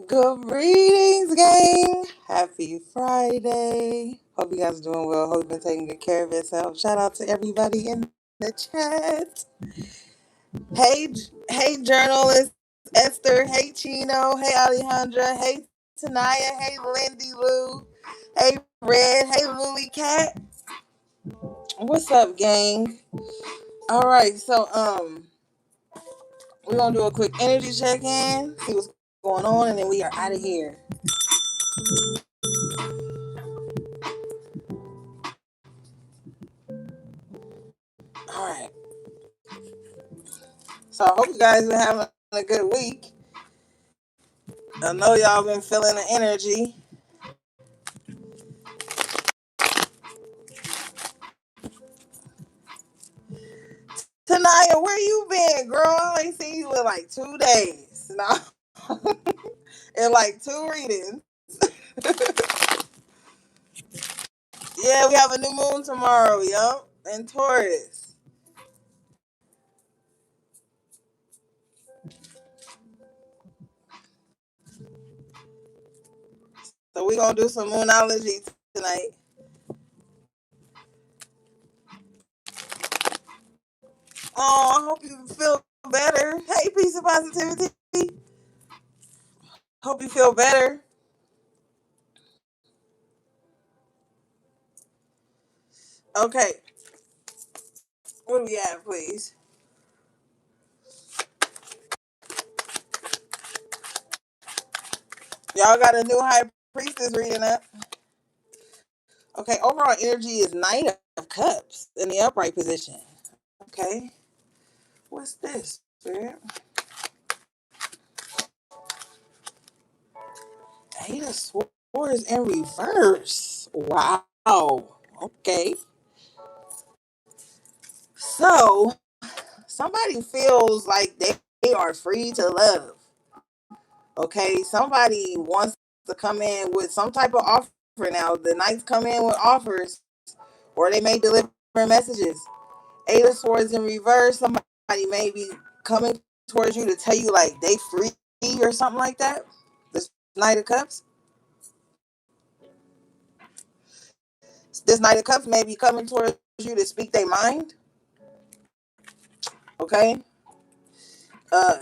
Greetings, gang. Happy Friday. Hope you guys are doing well. Hope you've been taking good care of yourself. Shout out to everybody in the chat. Hey, journalist Esther. Hey, Chino. Hey, Alejandra. Hey, Tanaya. Hey, Lindy Lou. Hey, Red. Hey, Lily Cat. What's up, gang? All right, so we're gonna do a quick energy check in, see what's going on, and then we are out of here. All right. So I hope you guys are having a good week. I know y'all been feeling the energy. Tanaya, where you been, girl? I ain't seen you in like 2 days. No. In like two readings. Yeah, we have a new moon tomorrow, yup. In Taurus. So we gonna do some moonology tonight. Oh, I hope you feel better. Hey, peace and positivity. Hope you feel better. Okay. What do we have, please? Y'all got a new high priestess reading up. Okay, overall energy is Knight of Cups in the upright position. Okay, what's this, Spirit? Eight of Swords in reverse. Wow. Okay. So, somebody feels like they are free to love. Okay, somebody wants to come in with some type of offer now. The Knights come in with offers, or they may deliver messages. Eight of Swords in reverse. Somebody may be coming towards you to tell you like they free or something like that. This Knight of Cups. This Knight of Cups may be coming towards you to speak their mind. Okay. Uh,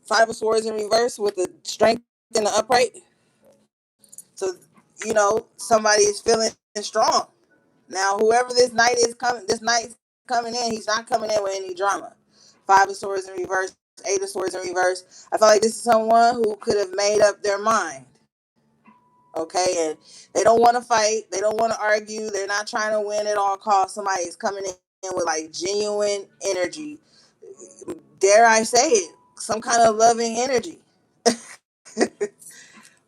Five of Swords in reverse with the strength in the upright. So somebody is feeling strong. Now, whoever this knight's coming in. He's not coming in with any drama. Five of Swords in reverse. Eight of Swords in reverse. I feel like this is someone who could have made up their mind. Okay, and they don't want to fight. They don't want to argue. They're not trying to win at all costs. Somebody is coming in with like genuine energy. Dare I say it? Some kind of loving energy.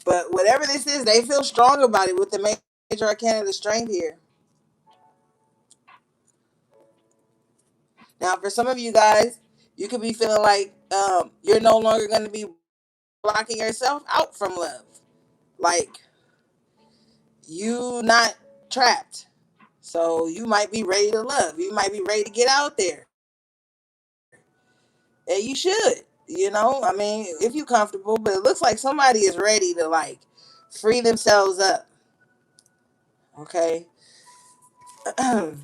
But whatever this is, they feel strong about it with the major arcana of the strength here. Now, for some of you guys, you could be feeling like you're no longer going to be blocking yourself out from love. Like you not trapped. So you might be ready to love. You might be ready to get out there. And you should. I mean, if you're comfortable, but it looks like somebody is ready to like free themselves up. Okay. And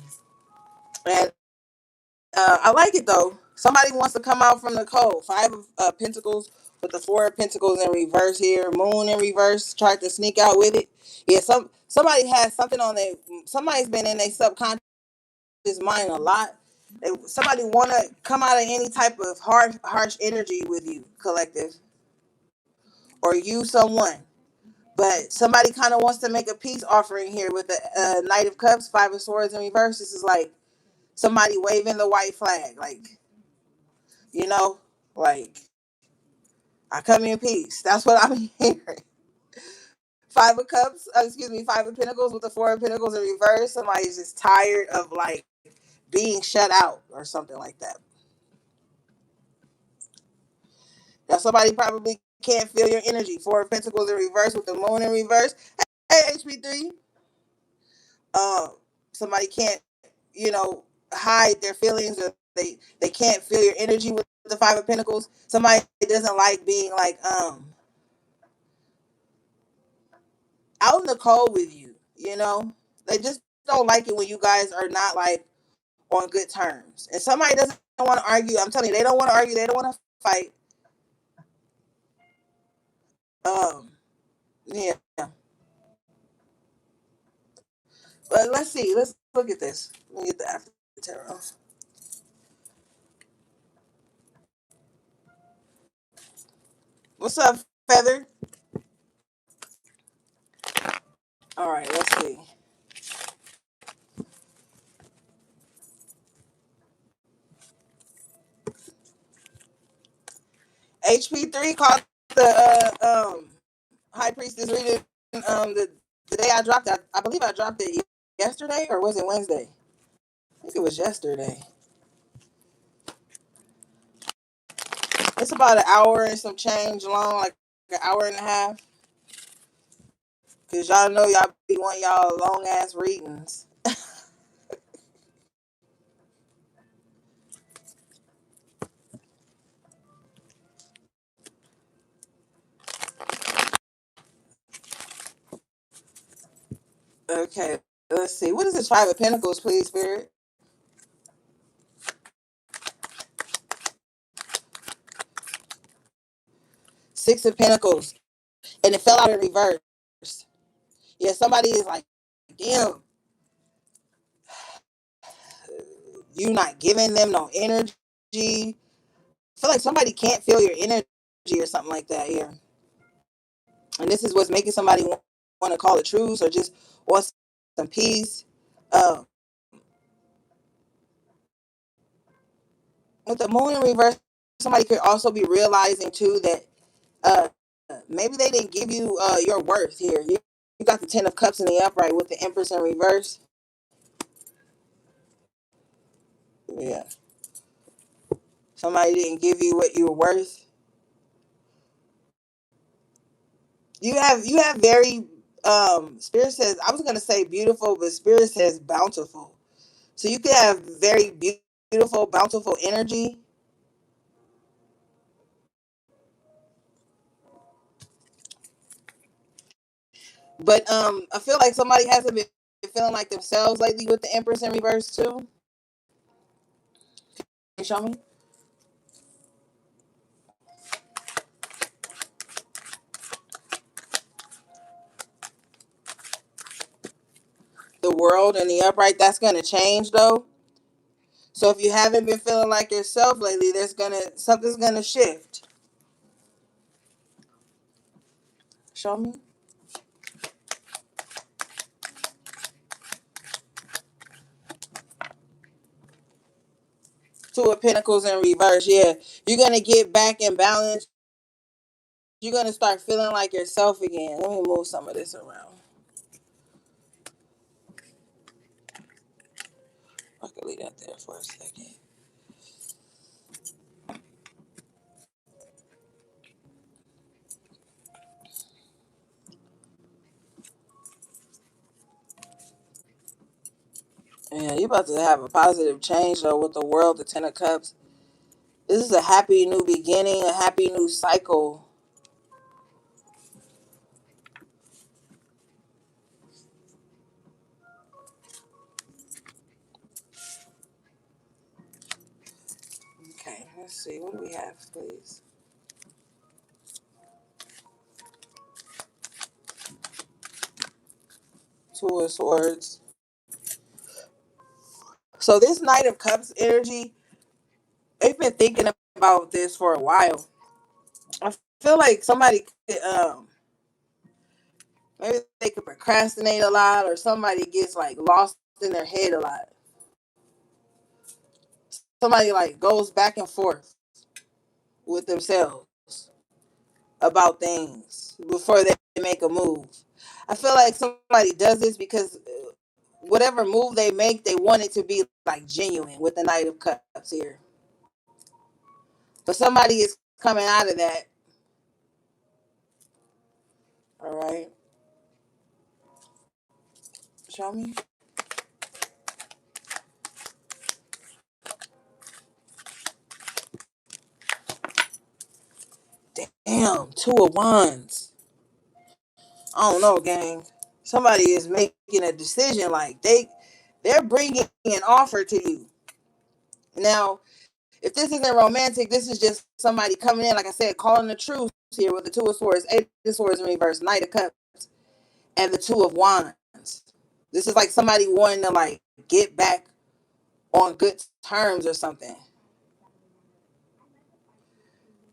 I like it though. Somebody wants to come out from the cold. Five of Pentacles with the Four of Pentacles in reverse here. Moon in reverse. Tried to sneak out with it. Yeah, somebody has something on their. Somebody's been in their subconscious mind a lot. Somebody want to come out of any type of harsh energy with you, collective, or you someone. But somebody kind of wants to make a peace offering here with the Knight of Cups, Five of Swords in reverse. This is like somebody waving the white flag, you know, like I come in peace. That's what I'm hearing. Five of Cups, excuse me, Five of Pentacles with the Four of Pentacles in reverse. Somebody's just tired of like being shut out or something like that. Now somebody probably can't feel your energy. Four of Pentacles in reverse with the Moon in reverse. Hey, HP3. Um, Somebody can't, hide their feelings, or they can't feel your energy with the Five of Pentacles. Somebody doesn't like being like out in the cold with you. You know, they just don't like it when you guys are not like on good terms. And somebody doesn't want to argue. I'm telling you, they don't want to argue. They don't want to fight. Um, yeah. But let's see. Let's look at this. Let me get the after tarot. What's up, Feather? All right, let's see. HP3 called the High Priestess reading the day I dropped it. I believe I dropped it yesterday, or was it Wednesday? I think it was yesterday. It's about an hour and some change long, like an hour and a half. Cause y'all know y'all be wanting y'all long ass readings. Okay, let's see. What is this Five of Pentacles, please, Spirit? Six of Pentacles, and it fell out in reverse. Yeah, somebody is like, damn, you not giving them no energy. I feel like somebody can't feel your energy or something like that here. And this is what's making somebody want to call a truce or just want some peace. Uh, with the moon in reverse, somebody could also be realizing too that uh, maybe they didn't give you your worth here. You got the Ten of Cups in the upright with the Empress in reverse. Yeah, somebody didn't give you what you were worth. You have very Spirit says, I was gonna say beautiful, but Spirit says bountiful. So you could have very beautiful, bountiful energy. But I feel like somebody hasn't been feeling like themselves lately with the Empress in reverse too. Can you show me? The World and the upright, that's gonna change though. So if you haven't been feeling like yourself lately, there's gonna something's gonna shift. Show me. Two of Pentacles in reverse. Yeah, you're gonna get back in balance. You're gonna start feeling like yourself again. Let me move some of this around. I can leave that there for a second. Yeah, you're about to have a positive change though with the World, the Ten of Cups. This is a happy new beginning, a happy new cycle. Okay, let's see. What do we have, please? Two of Swords. So this Knight of Cups energy, they've been thinking about this for a while. I feel like somebody could, maybe they could procrastinate a lot, or somebody gets like lost in their head a lot. Somebody like goes back and forth with themselves about things before they make a move. I feel like somebody does this because whatever move they make, they want it to be like genuine with the Knight of Cups here. But somebody is coming out of that. All right. Show me. Damn, Two of Wands. I don't know, gang. Somebody is making a decision. Like they're bringing an offer to you. Now, if this isn't romantic, this is just somebody coming in, like I said, calling the truth here with the Two of Swords, Eight of Swords in reverse, Knight of Cups, and the Two of Wands. This is like somebody wanting to like get back on good terms or something.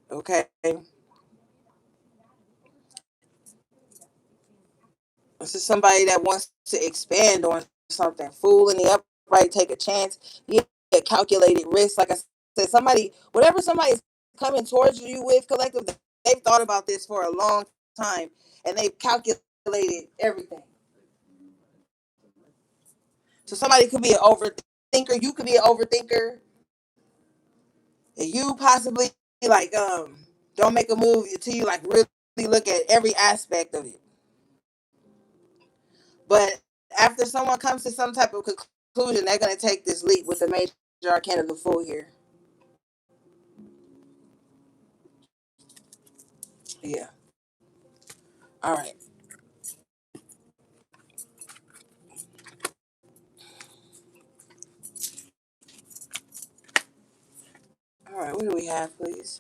Okay. This is somebody that wants to expand on something. Fool in the upright, take a chance. Yeah, calculated risk. Like I said, somebody, whatever somebody's coming towards you with, collective, they've thought about this for a long time and they've calculated everything. So somebody could be an overthinker. You could be an overthinker. And you possibly like don't make a move until you like really look at every aspect of it. But after someone comes to some type of conclusion, they're going to take this leap with the major arcana of the Fool here. Yeah. All right. All right. What do we have, please?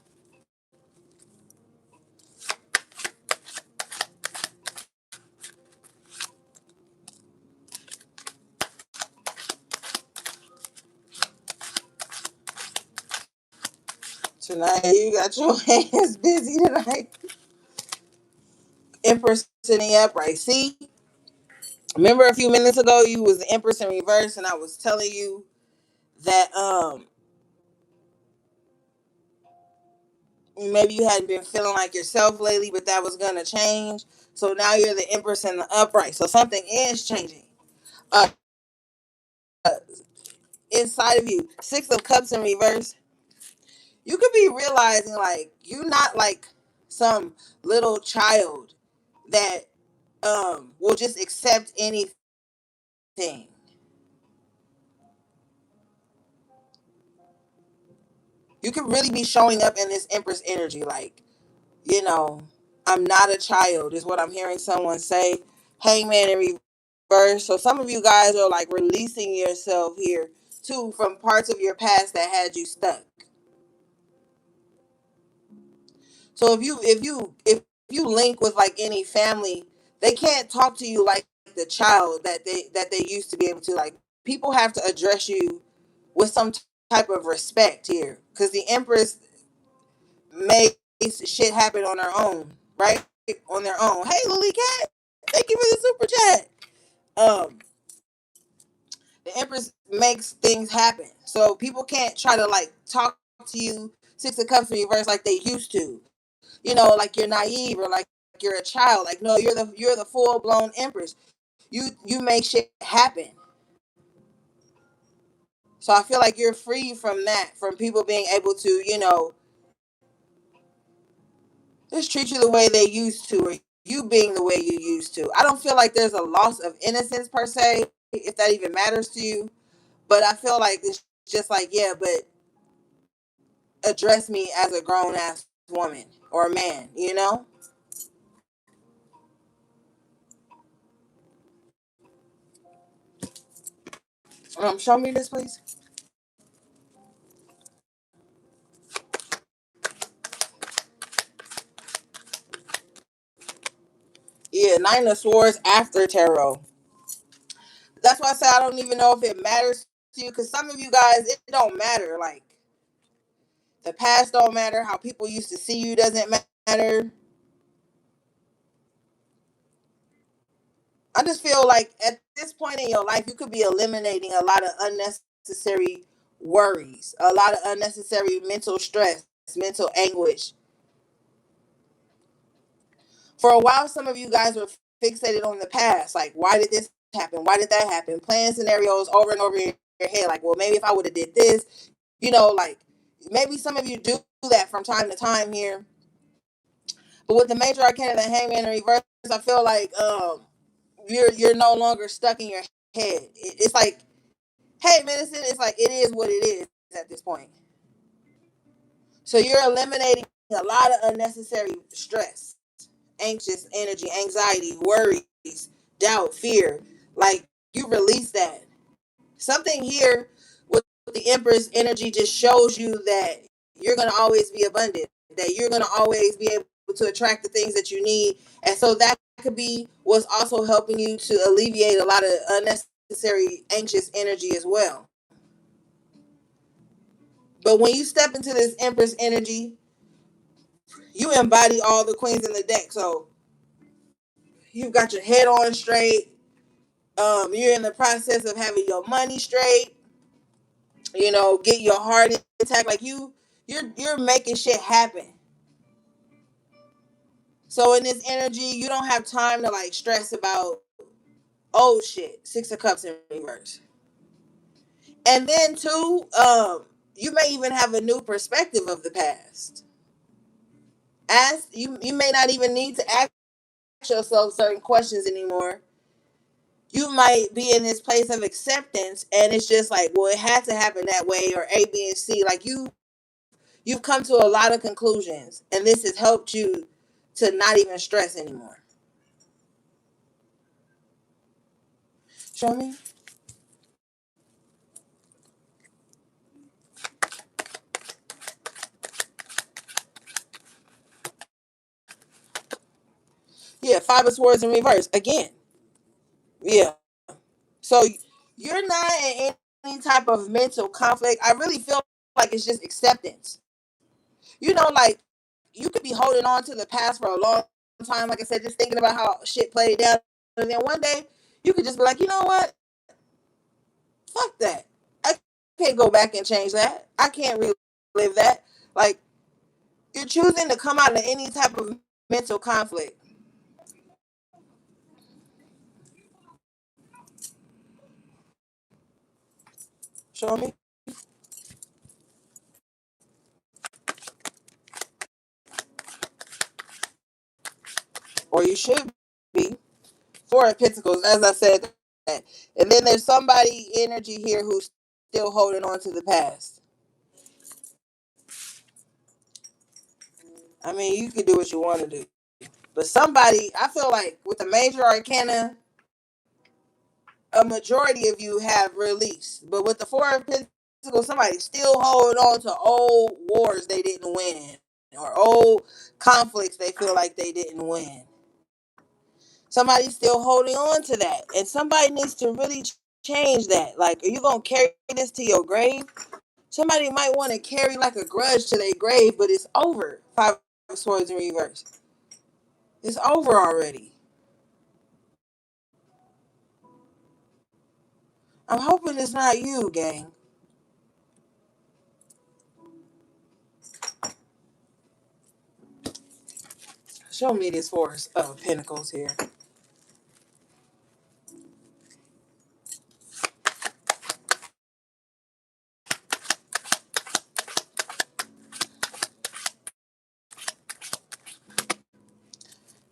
Tonight you got your hands busy tonight. Empress in the upright. See, remember a few minutes ago you was the Empress in reverse, and I was telling you that maybe you hadn't been feeling like yourself lately, but that was gonna change. So now you're the Empress in the upright. So something is changing. Uh, inside of you, Six of Cups in reverse. You could be realizing like you're not like some little child that will just accept anything. You could really be showing up in this Empress energy, like, you know, I'm not a child, is what I'm hearing someone say. Hangman in reverse. So some of you guys are like releasing yourself here too from parts of your past that had you stuck. So if you link with like any family, they can't talk to you like the child that they used to be able to. Like people have to address you with some type of respect here, because the Empress makes shit happen on her own, right? On their own. Hey, Lily Cat, thank you for the super chat. Um, the Empress makes things happen, so people can't try to like talk to you Six of Cups in reverse like they used to. Like you're naive or like you're a child. Like no, you're the full blown Empress. You make shit happen. So I feel like you're free from that, from people being able to, just treat you the way they used to, or you being the way you used to. I don't feel like there's a loss of innocence per se, if that even matters to you. But I feel like it's just like, yeah, but address me as a grown ass woman or man. Show me this, please. Yeah, Nine of Swords after tarot. That's why I say I don't even know if it matters to you, because some of you guys, it don't matter. Like the past don't matter. How people used to see you doesn't matter. I just feel like at this point in your life, you could be eliminating a lot of unnecessary worries, a lot of unnecessary mental stress, mental anguish. For a while, some of you guys were fixated on the past. Like, why did this happen? Why did that happen? Playing scenarios over and over in your head. Like, well, maybe if I would have did this, like maybe some of you do that from time to time here. But with the major arcana, the Hangman in reverse, I feel like you're no longer stuck in your head. It's like, hey, medicine. It's like it is what it is at this point. So you're eliminating a lot of unnecessary stress. anxious energy, anxiety, worries, doubt, fear. Like you release that. Something here with the Empress energy just shows you that you're going to always be abundant, that you're going to always be able to attract the things that you need. And so that could be what's also helping you to alleviate a lot of unnecessary anxious energy as well. But when you step into this Empress energy, you embody all the queens in the deck. So you've got your head on straight. You're in the process of having your money straight. Get your heart intact. Like you're making shit happen. So in this energy, you don't have time to like stress about old shit. Six of Cups in reverse. And then too, you may even have a new perspective of the past. Ask you may not even need to ask yourself certain questions anymore. You might be in this place of acceptance, and it's just like, well, it had to happen that way, or A, B, and C. Like you've come to a lot of conclusions, and this has helped you to not even stress anymore. Show me. Yeah, Five of Swords in reverse again. Yeah. So you're not in any type of mental conflict. I really feel like it's just acceptance. Like you could be holding on to the past for a long time. Like I said, just thinking about how shit played down, and then one day you could just be like, you know what? Fuck that. I can't go back and change that. I can't relive that. Like you're choosing to come out of any type of mental conflict. Show me. Or you should be. Four of Pentacles, as I said that. And then there's somebody energy here who's still holding on to the past. I mean, you can do what you want to do. But somebody, I feel like with the major arcana, a majority of you have released. But with the Four of Pentacles, somebody's still holding on to old wars they didn't win, or old conflicts they feel like they didn't win. Somebody's still holding on to that. And somebody needs to really change that. Like, are you going to carry this to your grave? Somebody might want to carry like a grudge to their grave, but it's over. Five of Swords in reverse. It's over already. I'm hoping it's not you, gang. Show me this Force of Pentacles here.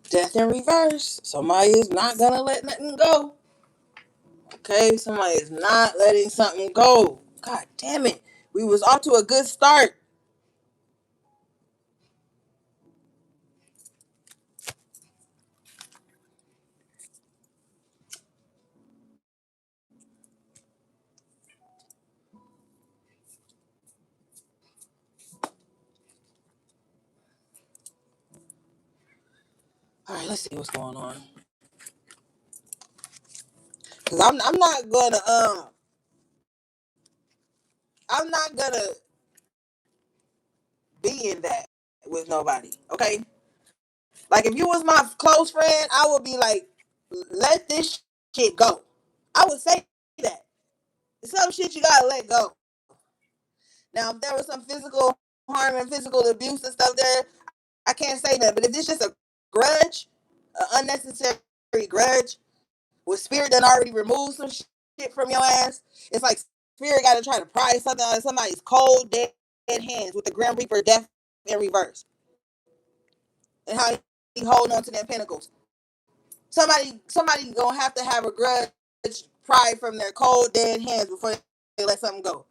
Death in reverse. Somebody is not gonna let nothing go. Okay, somebody is not letting something go. God damn it. We was off to a good start. All right, let's see what's going on. Cause I'm not gonna I'm not gonna be in that with nobody. Okay, like if you was my close friend, I would be like, let this shit go. I would say that. Some shit you gotta let go. Now, if there was some physical harm and physical abuse and stuff there, I can't say that. But if it's just a grudge, an unnecessary grudge, with spirit that already removed some shit from your ass, it's like spirit got to try to pry something out of somebody's cold, dead hands with the Grim Reaper death in reverse. And how he holding on to them pentacles. Somebody gonna have to have a grudge pry from their cold, dead hands before they let something go.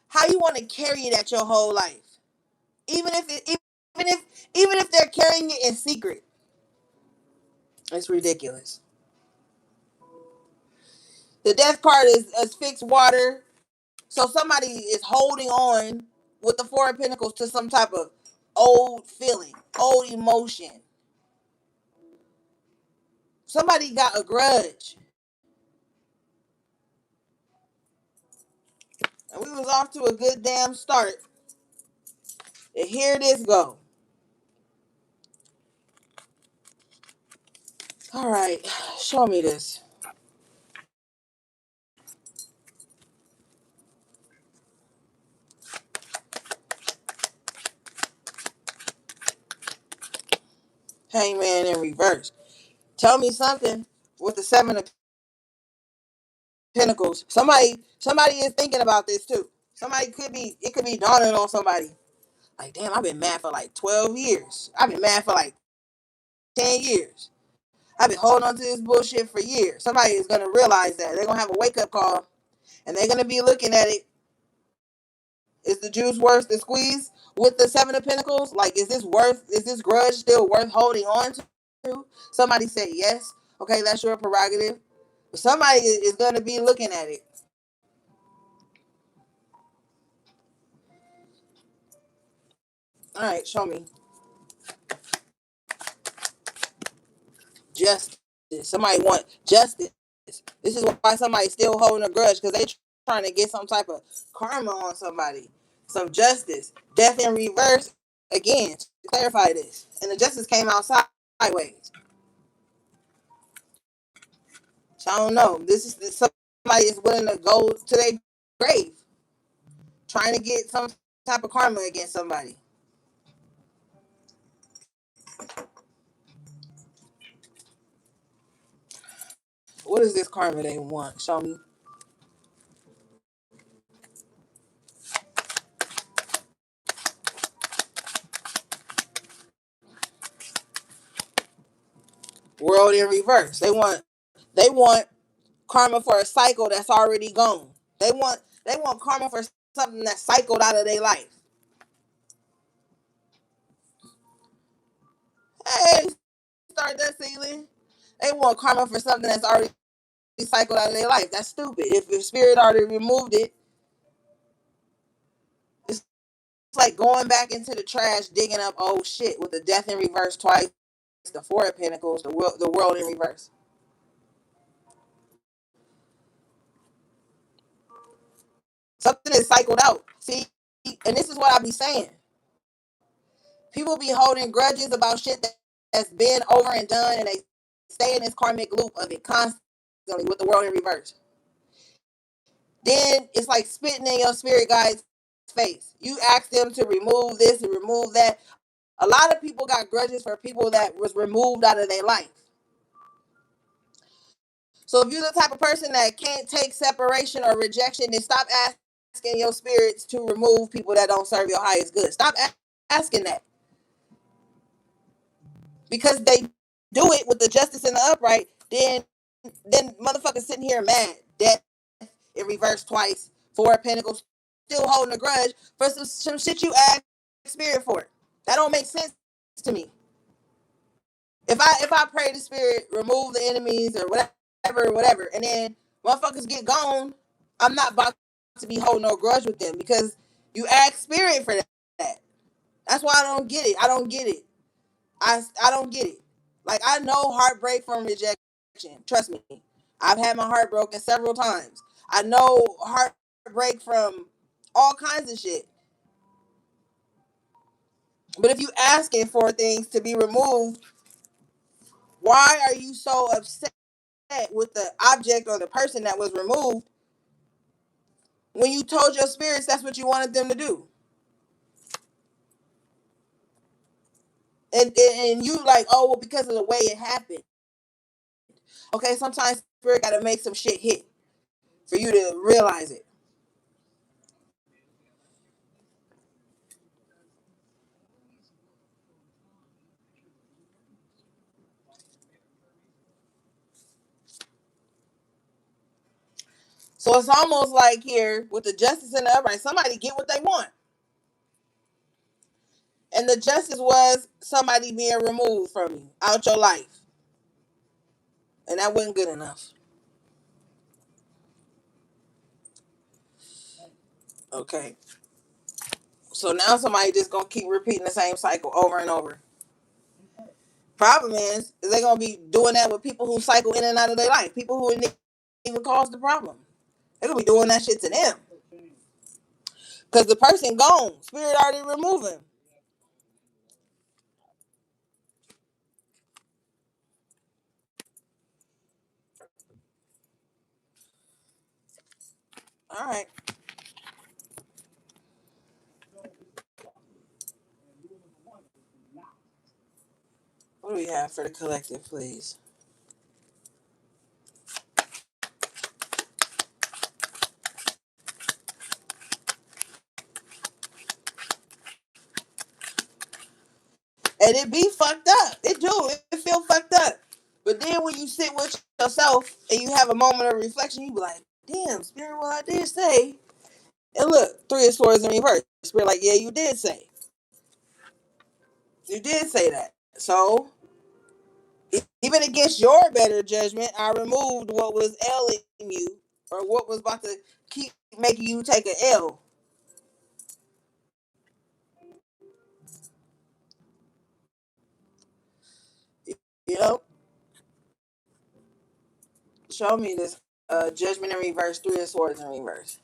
How you want to carry that your whole life? Even if they're carrying it in secret. It's ridiculous. The death card is fixed water. So somebody is holding on with the Four of Pentacles to some type of old feeling, old emotion. Somebody got a grudge. And we was off to a good damn start. And here this go. All right, show me this. Hangman in reverse. Tell me something with the Seven of Pentacles. Somebody is thinking about this too. Somebody could be, it could be dawning on somebody. Like, damn, I've been mad for like 12 years. I've been mad for like 10 years. I've been holding on to this bullshit for years. Somebody is gonna realize that. They're gonna have a wake up call and they're gonna be looking at it. Is the juice worth the squeeze with the Seven of Pentacles? Like, is this grudge still worth holding on to? Somebody said yes. Okay, that's your prerogative. But somebody is gonna be looking at it. All right, show me justice. Somebody want justice. This is why somebody's still holding a grudge, because they trying to get some type of karma on somebody, some justice. Death in reverse again. To clarify this, and the justice came out sideways. So I don't know. This somebody is willing to go to their grave, trying to get some type of karma against somebody. What is this karma they want? Show me. World in reverse. They want karma for a cycle that's already gone. They want karma for something that's cycled out of their life. Hey, start that ceiling. They want karma for something that's already cycled out of their life. That's stupid. If your spirit already removed it, it's like going back into the trash, digging up old shit with the death in reverse twice, the Four of Pentacles, the world in reverse. Something is cycled out. See, and this is what I be saying. People be holding grudges about shit that's been over and done, and they stay in this karmic loop of it constantly with the world in reverse. Then it's like spitting in your spirit guide's face. You ask them to remove this and remove that. A lot of people got grudges for people that was removed out of their life. So if you're the type of person that can't take separation or rejection, then stop asking your spirits to remove people that don't serve your highest good. Stop asking that, because they do it with the justice and the upright. Then motherfuckers sitting here mad. Death in reverse twice. Four of Pentacles, still holding a grudge for some shit you asked spirit for. That don't make sense to me. If I pray to spirit, remove the enemies or whatever, and then motherfuckers get gone, I'm not about to be holding no grudge with them, because you ask spirit for that. That's why I don't get it. I don't get it. I don't get it. Like, I know heartbreak from rejection. Trust me. I've had my heart broken several times. I know heartbreak from all kinds of shit. But if you asking for things to be removed, why are you so upset with the object or the person that was removed when you told your spirits that's what you wanted them to do? And you like, oh, well, because of the way it happened. Okay, sometimes spirit got to make some shit hit for you to realize it. So it's almost like here with the justice and the upright, somebody get what they want. And the justice was somebody being removed from you, out your life. and that wasn't good enough. Okay, so now somebody just gonna keep repeating the same cycle over and over. Problem is they gonna be doing that with people who cycle in and out of their life, people who didn't even cause the problem. They're gonna be doing that shit to them because the person gone, spirit already removed him. All right, what do we have for the collective, please? And it be fucked up. It do. It feel fucked up. But then when you sit with yourself and you have a moment of reflection, you be like, damn, Spirit, well, I did say. And look, three of swords in reverse. Spirit, like, yeah, you did say. You did say that. So, even against your better judgment, I removed what was ailing you or what was about to keep making you take an L. You know? Show me this judgment in reverse, three of swords in reverse.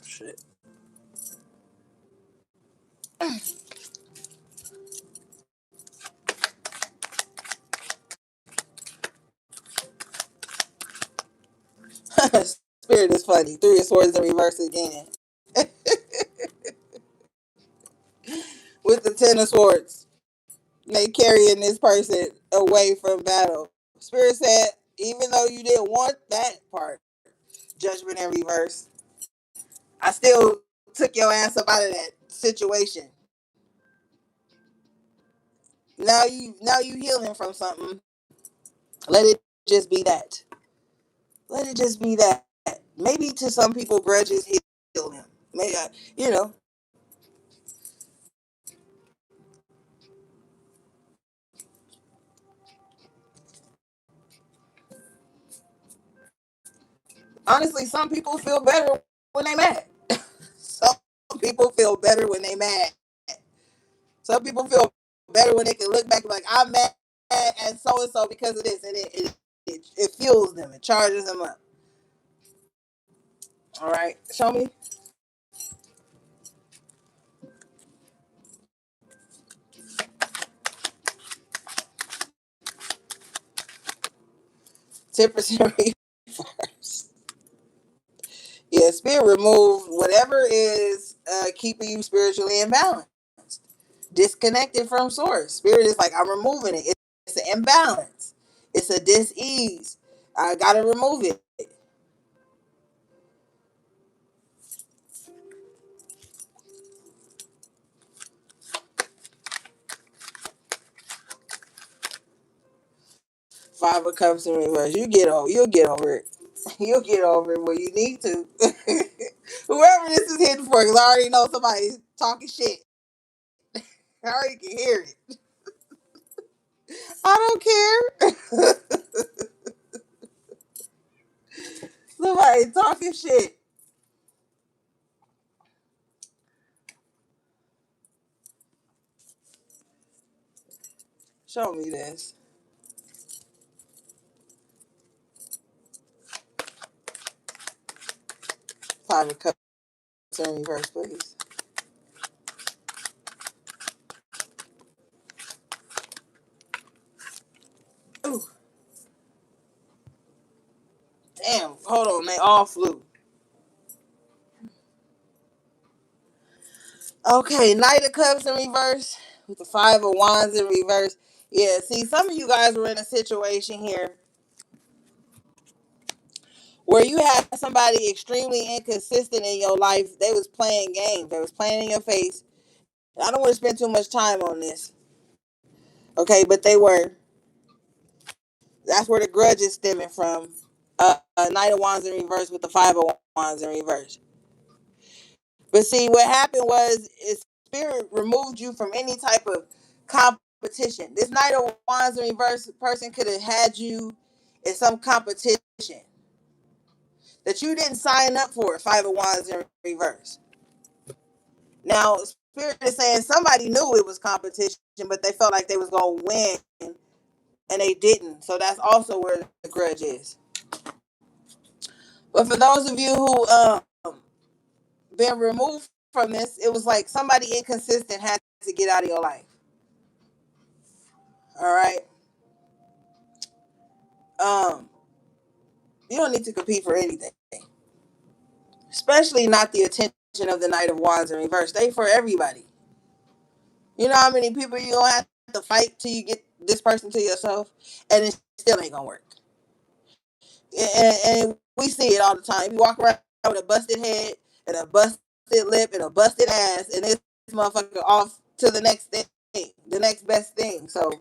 Shit. Spirit is funny. Three of swords in reverse again. With the ten of swords. They carrying this person away from battle. Spirit said, even though you didn't want that part, judgment in reverse, I still took your ass up out of that situation. Now you healing from something. Let it just be that. Let it just be that. Maybe to some people, grudges heal them. Maybe you know. Honestly, some people feel better when they mad. Some people feel better when they mad. Some people feel better when they can look back and be like, I'm mad at so and so because of this, and it fuels them, it charges them up. All right, show me. Temporary first. Yeah, spirit remove whatever is keeping you spiritually imbalanced, disconnected from source. Spirit is like, I'm removing it. It's an imbalance. It's a dis-ease. I gotta remove it. Five of Cups in reverse. You'll get over it. You'll get over it when you need to. Whoever this is hitting for, because I already know somebody's talking shit. I already can hear it. I don't care. Somebody talking shit. Show me this. Five of Cups in reverse, please. Ooh, damn. Hold on, they all flew. Okay, Knight of Cups in reverse with the Five of Wands in reverse. Yeah, see, some of you guys were in a situation here where you had somebody extremely inconsistent in your life. They was playing games. They was playing in your face. I don't want to spend too much time on this. Okay, but they were. That's where the grudge is stemming from. Knight of Wands in reverse with the Five of Wands in reverse. But see, what happened was is spirit removed you from any type of competition. This Knight of Wands in reverse person could have had you in some competition that you didn't sign up for. Five of Wands in reverse. Now, spirit is saying somebody knew it was competition, but they felt like they was gonna win, and they didn't. So that's also where the grudge is. But for those of you who been removed from this, it was like somebody inconsistent had to get out of your life. All right. Um, you don't need to compete for anything, especially not the attention of the Knight of Wands in reverse. They for everybody. You know how many people you gonna have to fight till you get this person to yourself, and it still ain't gonna work. And we see it all the time. You walk around with a busted head and a busted lip and a busted ass, and this motherfucker off to the next thing, the next best thing. So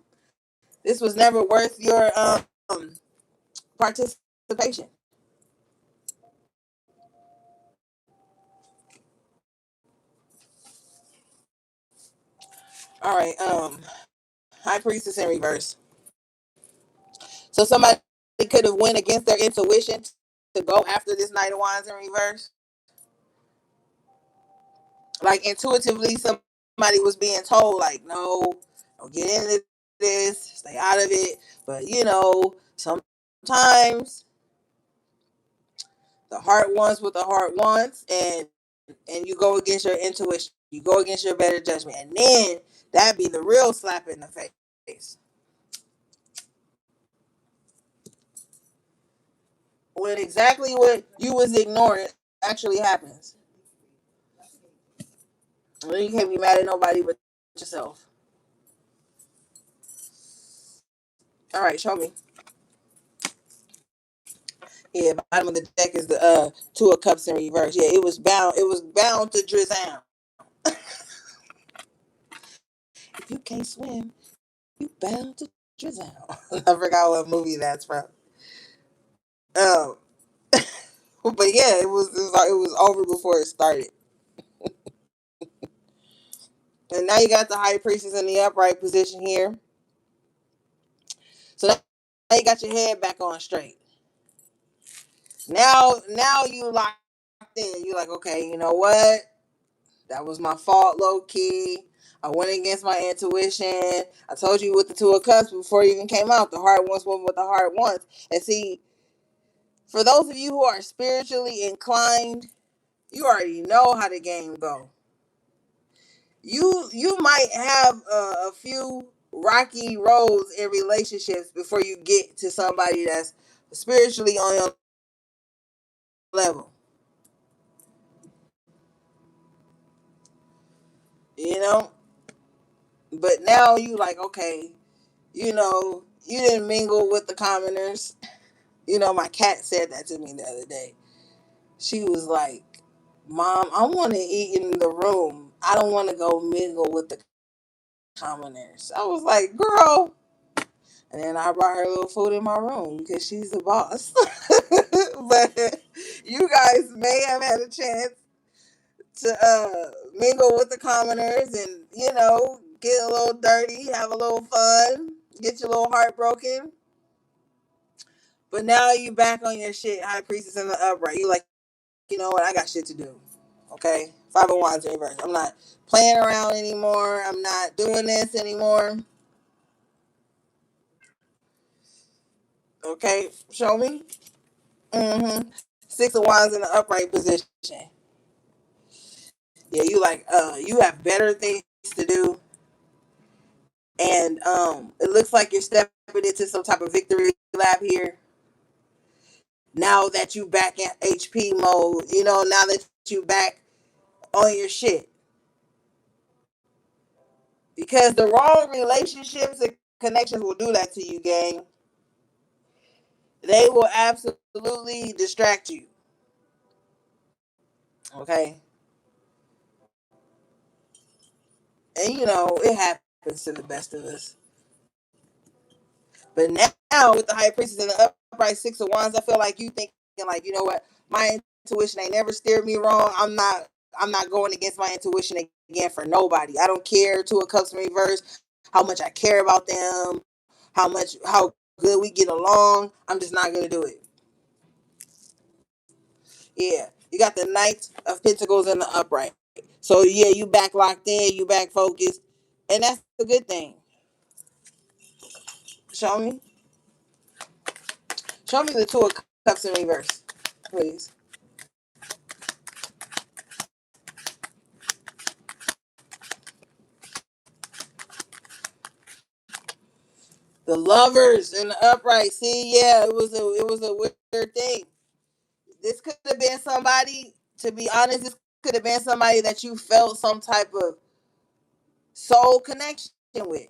this was never worth your participation. All right, High Priestess in reverse. So somebody could have went against their intuition to go after this Knight of Wands in reverse. Like intuitively, somebody was being told, like, no, don't get into this, stay out of it. But sometimes the heart wants what the heart wants, and you go against your intuition, you go against your better judgment, and then that be the real slap in the face. When exactly what you was ignoring actually happens. And then you can't be mad at nobody but yourself. All right, show me. Yeah, bottom of the deck is the Two of Cups in reverse. Yeah, it was bound. It was bound to drizzle. If you can't swim, you bound to drizzle. I forgot what movie that's from. Um, but yeah, it was over before it started. And now you got the High Priestess in the upright position here. So now you got your head back on straight. Now you locked in. You're like, okay, you know what? That was my fault, low key. I went against my intuition. I told you with the Two of Cups before it even came out. The heart wants what the heart wants. And see, for those of you who are spiritually inclined, you already know how the game go. You might have a few rocky roads in relationships before you get to somebody that's spiritually on your level. You know, but now you like, okay, you didn't mingle with the commoners. My cat said that to me the other day. She was like, Mom, I want to eat in the room. I don't want to go mingle with the commoners. I was like, girl. And then I brought her a little food in my room because she's the boss. But you guys may have had a chance to mingle with the commoners and, get a little dirty, have a little fun, get your little heart broken. But now you back on your shit, High Priestess in the upright. You like, you know what? I got shit to do. Okay? Five of Wands in reverse. I'm not playing around anymore. I'm not doing this anymore. Okay? Show me. Mm-hmm. Six of Wands in the upright position. Yeah, you like, you have better things to do. And it looks like you're stepping into some type of victory lap here. Now that you back in HP mode, now that you back on your shit. Because the wrong relationships and connections will do that to you, gang. They will absolutely distract you. Okay? And it happens to the best of us. But now with the High Priestess and the upright Six of Wands, I feel like you thinking like, you know what? My intuition ain't never steered me wrong. I'm not I'm not going against my intuition again for nobody. I don't care, to a cups in reverse, how much I care about them, how good we get along. I'm just not gonna do it. Yeah, you got the Knight of Pentacles in the upright. So yeah, you back locked in, you back focused, and that's a good thing. Show me, show me the Two of Cups in reverse, please. The Lovers in the upright. See, yeah, it was a weird thing. This could have been somebody. To be honest, this could have been somebody that you felt some type of soul connection with.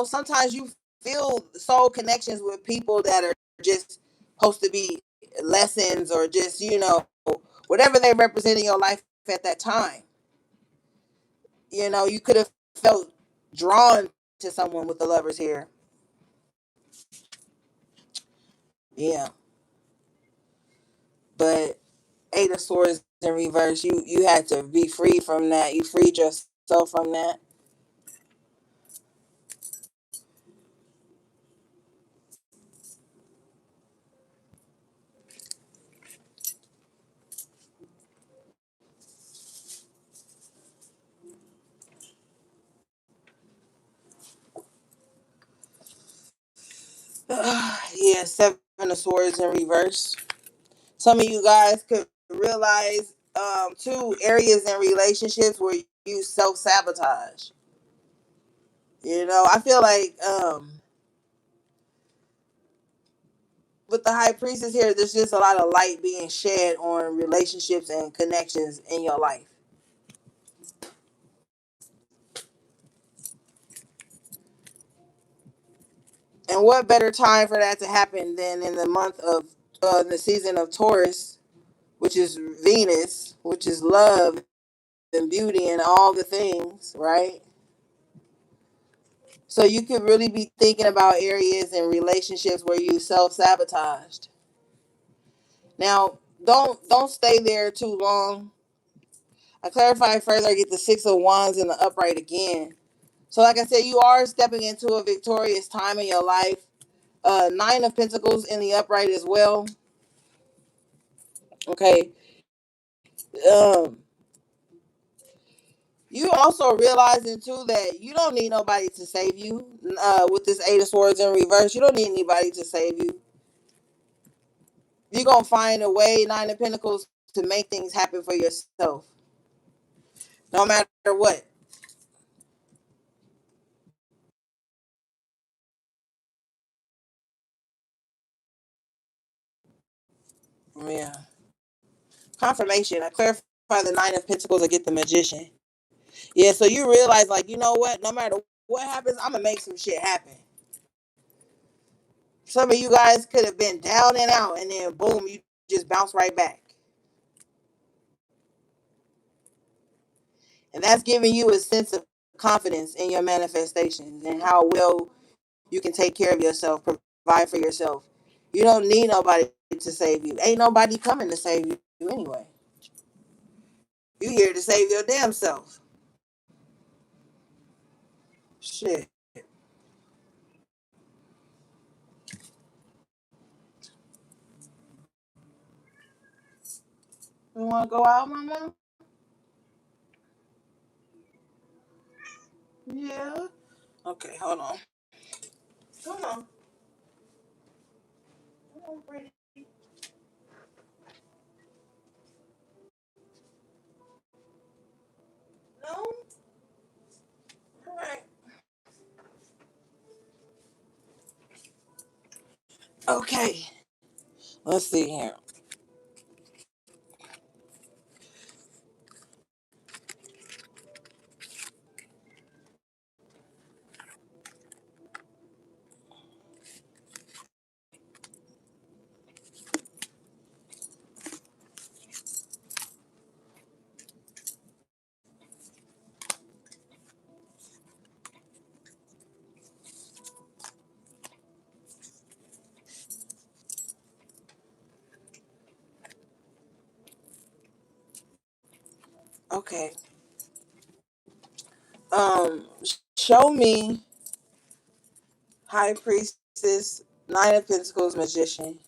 Sometimes you feel soul connections with people that are just supposed to be lessons, or just, whatever they represent in your life at that time. You could have felt drawn to someone with the Lovers here. Yeah. But Eight of Swords in reverse, you had to be free from that. You freed yourself from that. Yeah, Seven of Swords in reverse. Some of you guys could realize two areas in relationships where you self sabotage. I feel like with the High Priestess here, there's just a lot of light being shed on relationships and connections in your life. And what better time for that to happen than in the month of the season of Taurus, which is Venus, which is love and beauty and all the things, right? So you could really be thinking about areas and relationships where you self sabotaged. Now, don't stay there too long. I clarify further. I get the Six of Wands in the upright again. So, like I said, you are stepping into a victorious time in your life. Nine of Pentacles in the upright as well. Okay. Um, you also realizing too that you don't need nobody to save you. With this Eight of Swords in reverse, you don't need anybody to save you. You're gonna find a way, Nine of Pentacles, to make things happen for yourself, no matter what. Yeah. Confirmation. I clarify the Nine of Pentacles. I get the Magician. Yeah. So you realize, like, you know what? No matter what happens, I'm gonna make some shit happen. Some of you guys could have been down and out, and then boom, you just bounce right back. And that's giving you a sense of confidence in your manifestations and how well you can take care of yourself, provide for yourself. You don't need nobody to save you. Ain't nobody coming to save you anyway. You here to save your damn self. Shit. You want to go out, mama? Yeah. Okay, hold on. Come on. Come on, pretty. No? All right. Okay. Let's see here. Okay. Show me High Priestess, Nine of Pentacles, Magician.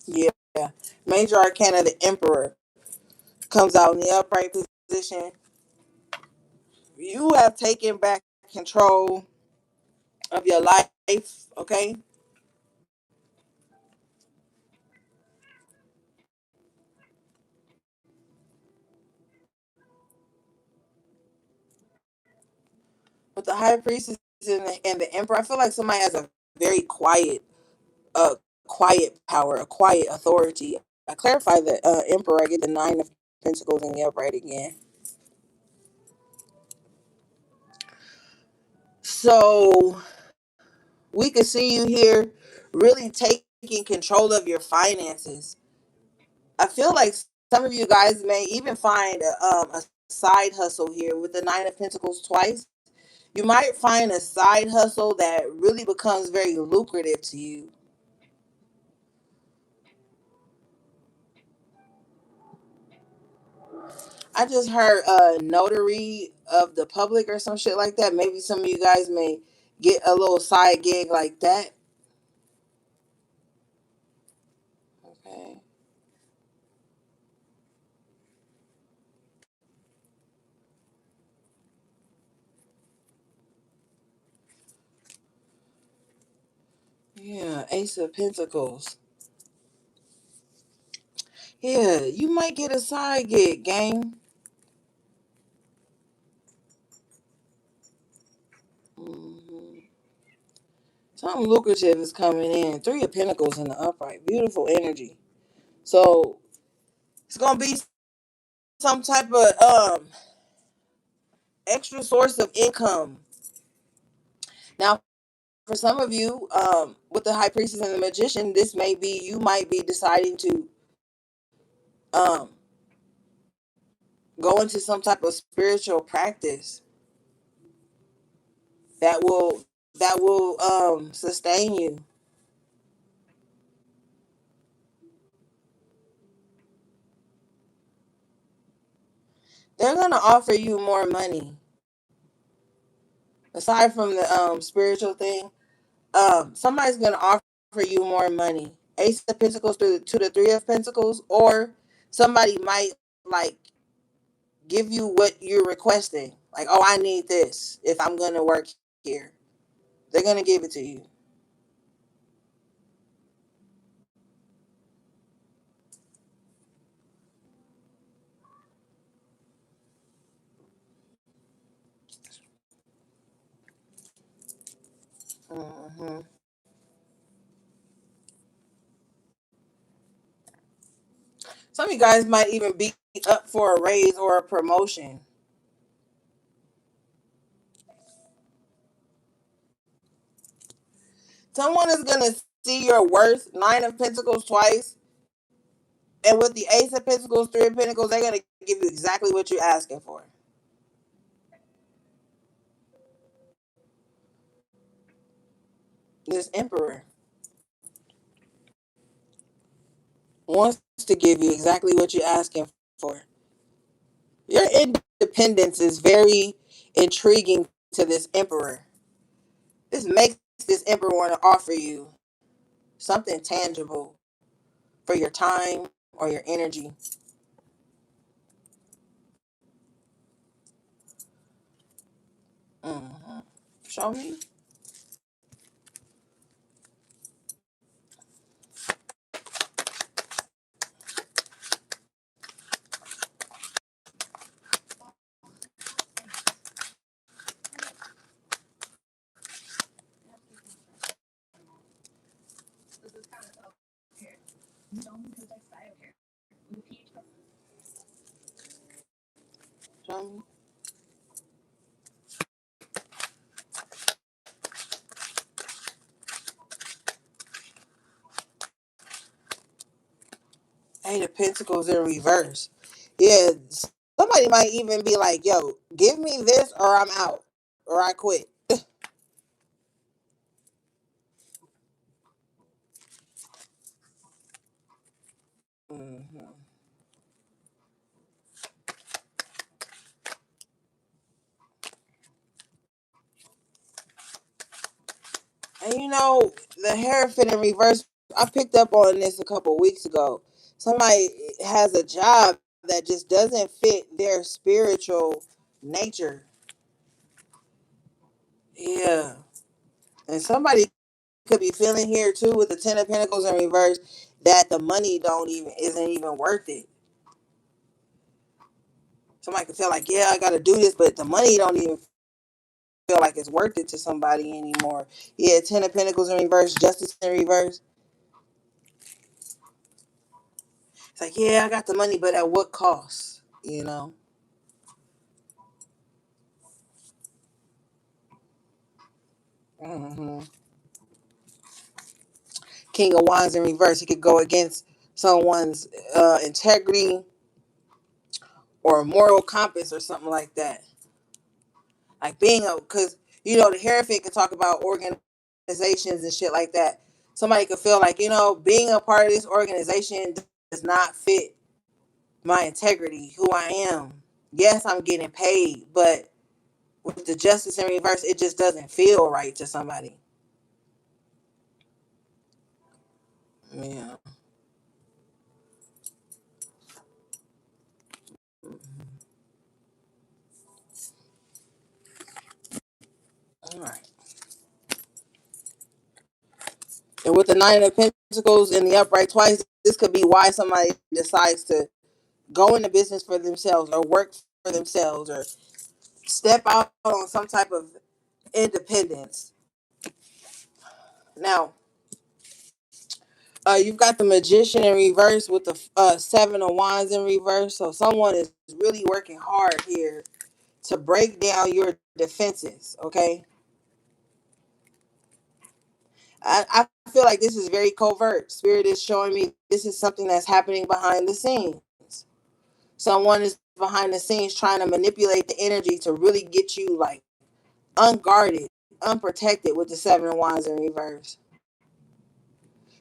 Yeah. Major Arcana, the Emperor, comes out in the upright position. You have taken back control of your life, okay? With the High Priestess and the Emperor, I feel like somebody has a very uh, quiet power, a quiet authority. I clarify the Emperor. I get the Nine of Pentacles in the upright again. So we could see you here really taking control of your finances. I feel like some of you guys may even find a side hustle here with the Nine of Pentacles twice. You might find a side hustle that really becomes very lucrative to you. I just heard a notary of the public or some shit like that. Maybe some of you guys may get a little side gig like that. Okay. Yeah, Ace of Pentacles. Yeah, you might get a side gig, gang. hmm Something lucrative is coming in. Three of Pentacles in the upright. Beautiful energy. So it's gonna be some type of extra source of income. Now, for some of you, with the High Priestess and the Magician, this may be you might be deciding to um go into some type of spiritual practice that will sustain you. They're gonna offer you more money aside from the spiritual thing. Somebody's gonna offer you more money. Ace of Pentacles to the Three of Pentacles, or somebody might like give you what you're requesting. Like, oh, I need this if I'm gonna work here. They're gonna give it to you. hmm Some of you guys might even be up for a raise or a promotion. Someone is gonna see your worth. Nine of Pentacles twice, and with the Ace of Pentacles, Three of Pentacles, they're gonna give you exactly what you're asking for. This Emperor wants to give you exactly what you're asking for. Your independence is very intriguing to this Emperor. This makes this Emperor want to offer you something tangible for your time or your energy. hmm Show me. Show me. Eight of Pentacles in reverse. Yeah, somebody might even be like, yo, give me this or I'm out. Or I quit. Mhm. And the Hierophant in reverse, I picked up on this a couple weeks ago. Somebody has a job that just doesn't fit their spiritual nature. Yeah. And somebody could be feeling here too with the Ten of Pentacles in reverse that the money don't even isn't even worth it. Somebody could feel like, yeah, I gotta do this, but the money don't even feel like it's worth it to somebody anymore. Yeah, Ten of Pentacles in reverse, Justice in reverse. It's like, yeah, I got the money, but at what cost? Hmm. King of Wands in reverse. It could go against someone's integrity or moral compass or something like that. Like being a, because the Hierophant can talk about organizations and shit like that. Somebody could feel like, being a part of this organization does not fit my integrity, who I am. Yes, I'm getting paid, but with the Justice in reverse, it just doesn't feel right to somebody. Yeah. All right. And with the Nine of Pentacles in the upright twice, this could be why somebody decides to go into business for themselves or work for themselves or step out on some type of independence. Now, you've got the Magician in reverse with the Seven of Wands in reverse. So someone is really working hard here to break down your defenses. Okay, I feel like this is very covert. Spirit is showing me this is something that's happening behind the scenes. Someone is behind the scenes trying to manipulate the energy to really get you like unguarded, unprotected with the Seven of Wands in reverse.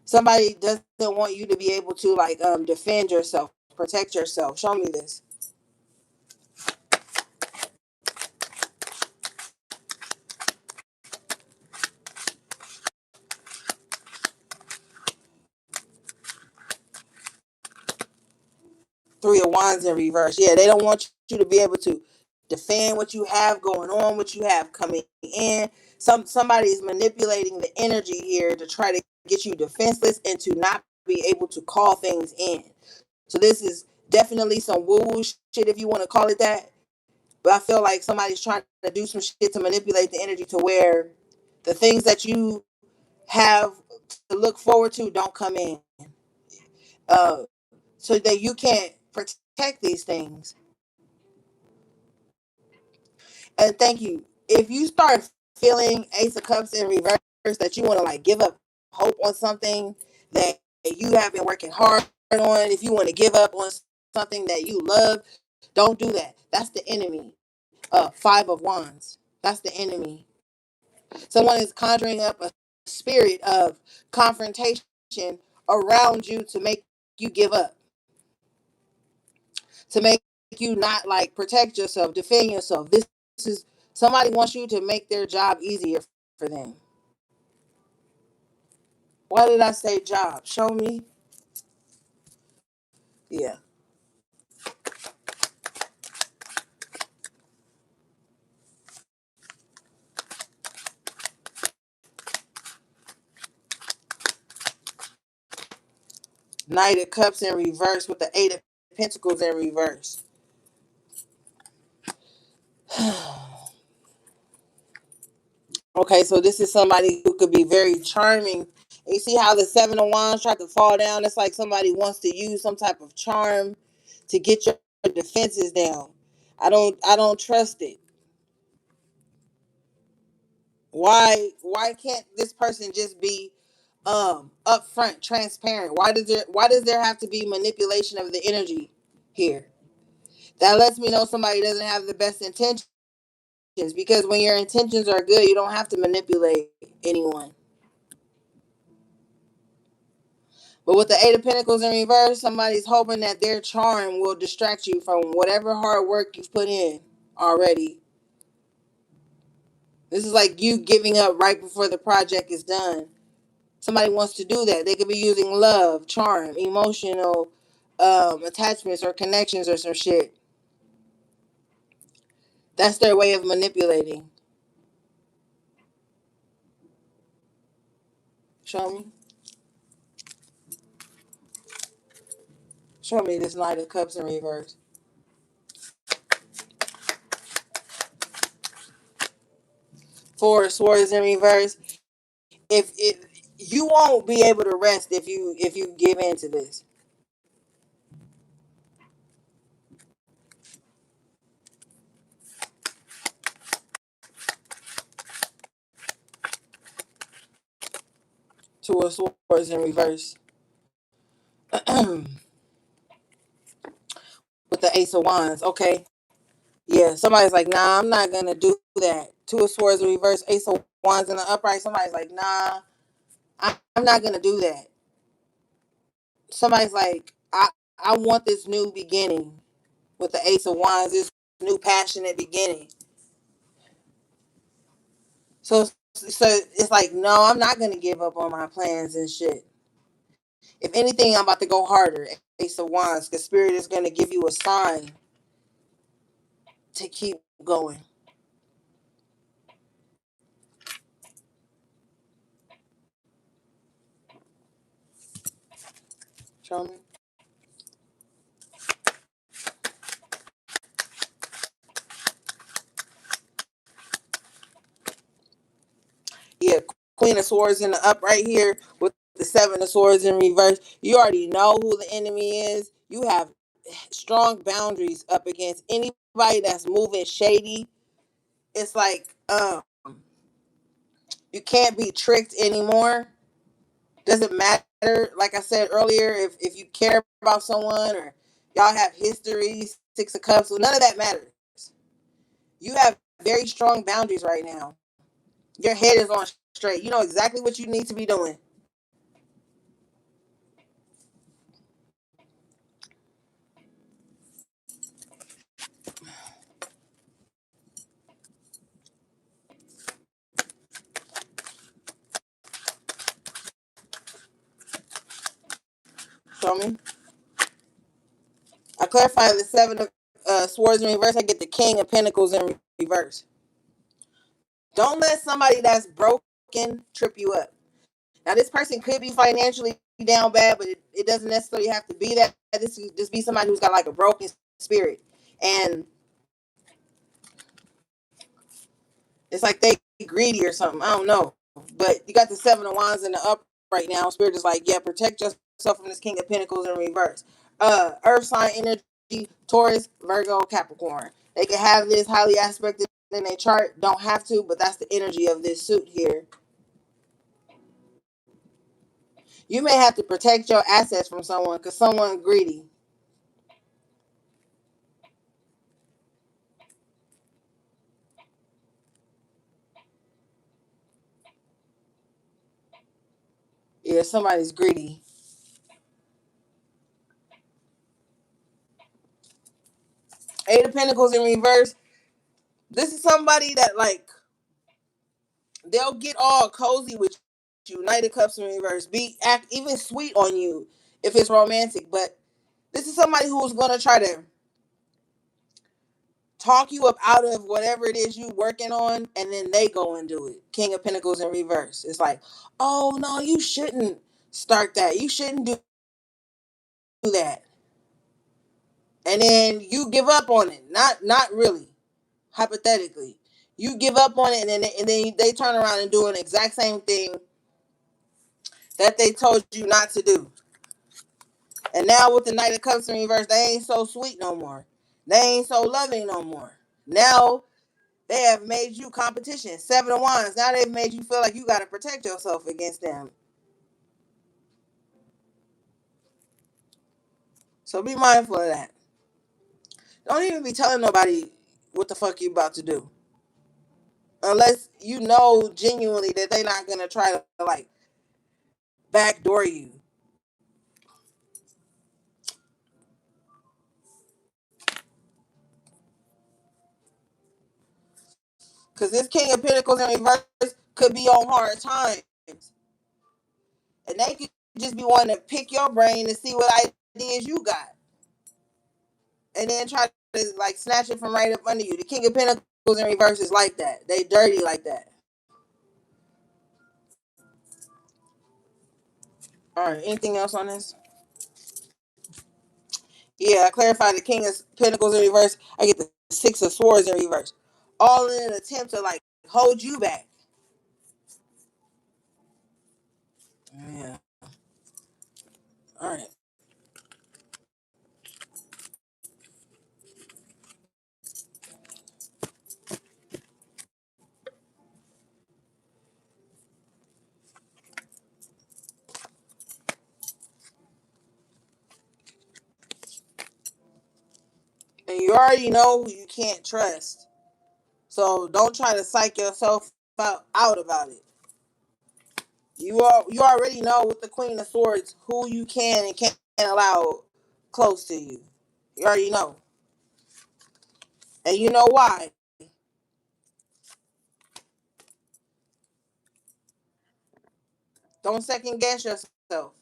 Somebody doesn't want you to be able to like defend yourself, protect yourself. Show me this. Three of Wands in reverse. Yeah, they don't want you to be able to defend what you have going on, what you have coming in. Somebody is manipulating the energy here to try to get you defenseless and to not be able to call things in. So this is definitely some woo-woo shit if you want to call it that. But I feel like somebody's trying to do some shit to manipulate the energy to where the things that you have to look forward to don't come in. Uh, so that you can't protect these things. And thank you. If you start feeling Ace of Cups in reverse, that you want to like give up hope on something that you have been working hard on, if you want to give up on something that you love, don't do that. That's the enemy. Five of Wands. That's the enemy. Someone is conjuring up a spirit of confrontation around you to make you give up, to make you not like protect yourself, defend yourself. This is somebody wants you to make their job easier for them. Why did I say job? Show me. Yeah. Knight of Cups in reverse with the Eight of Pentacles in reverse. Okay, so this is somebody who could be very charming. And you see how the Seven of Wands tried to fall down? It's like somebody wants to use some type of charm to get your defenses down. I don't trust it. Why can't this person just be upfront, transparent? Why does there have to be manipulation of the energy here? That lets me know somebody doesn't have the best intentions, because when your intentions are good, you don't have to manipulate anyone. But with the Eight of Pentacles in reverse, somebody's hoping that their charm will distract you from whatever hard work you've put in already. This is like you giving up right before the project is done. Somebody wants to do that. They could be using love, charm, emotional attachments or connections or some shit. That's their way of manipulating. Show me. Show me this Knight of Cups in reverse. Four of Swords in reverse. If you won't be able to rest if you give in to this. Two of Swords in reverse. With the Ace of Wands. Okay. Yeah, somebody's like, nah, I'm not gonna do that. Two of Swords in reverse, Ace of Wands in the upright. Somebody's like, nah, I'm not gonna do that. Somebody's like, I want this new beginning with the Ace of Wands, this new passionate beginning. So it's like, no, I'm not gonna give up on my plans and shit. If anything, I'm about to go harder. Ace of Wands, because Spirit is gonna give you a sign to keep going. Show me. Yeah, Queen of Swords in the up right here with the Seven of Swords in reverse. You already know who the enemy is. You have strong boundaries up against anybody that's moving shady. It's like you can't be tricked anymore. Doesn't matter. Like I said earlier, if you care about someone or y'all have history, Six of Cups, well, none of that matters. You have very strong boundaries right now. Your head is on straight. You know exactly what you need to be doing. Show me. I clarify the Seven of Swords in reverse. I get the King of Pentacles in reverse. Don't let somebody that's broken trip you up. Now, this person could be financially down bad, but it doesn't necessarily have to be that. This could just be somebody who's got like a broken spirit. And it's like they greedy or something. I don't know. But you got the Seven of Wands in the up right now. Spirit is like, yeah, protect yourself from this King of Pentacles in reverse. Earth sign energy, Taurus, Virgo, Capricorn. They can have this highly aspected in their chart. Don't have to, but that's the energy of this suit here. You may have to protect your assets from someone because someone greedy. Yeah, somebody's greedy. Eight of Pentacles in reverse. This is somebody that like they'll get all cozy with you. Knight of Cups in reverse. Be act even sweet on you if it's romantic. But this is somebody who's gonna try to talk you up out of whatever it is you working on, and then they go and do it. King of Pentacles in reverse. It's like, oh no, you shouldn't start that. You shouldn't do that. And then you give up on it. Not really. Hypothetically. You give up on it, and then they turn around and do an exact same thing that they told you not to do. And now with the Knight of Cups in reverse, they ain't so sweet no more. They ain't so loving no more. Now they have made you competition. Seven of Wands. Now they've made you feel like you got to protect yourself against them. So be mindful of that. Don't even be telling nobody what the fuck you about to do. Unless you know genuinely that they're not going to try to like backdoor you. Because this King of Pentacles in reverse could be on hard times. And they could just be wanting to pick your brain to see what ideas you got. And then try to like snatch it from right up under you. The King of Pentacles in reverse is like that. They dirty like that. Alright, anything else on this? Yeah, I clarified the King of Pentacles in reverse. I get the Six of Swords in reverse. All in an attempt to like hold you back. Yeah. Alright. And you already know who you can't trust. So don't try to psych yourself out about it. You already know with the Queen of Swords who you can and can't allow close to you. You already know. And you know why. Don't second guess yourself.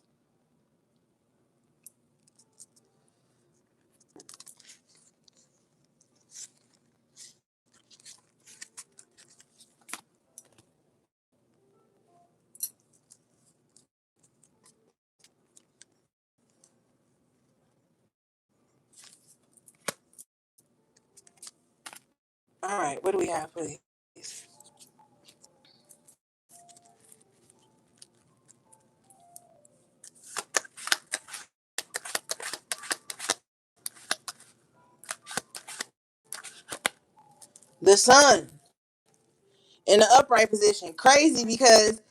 Alright, what do we have, please? The Sun in the upright position. Crazy because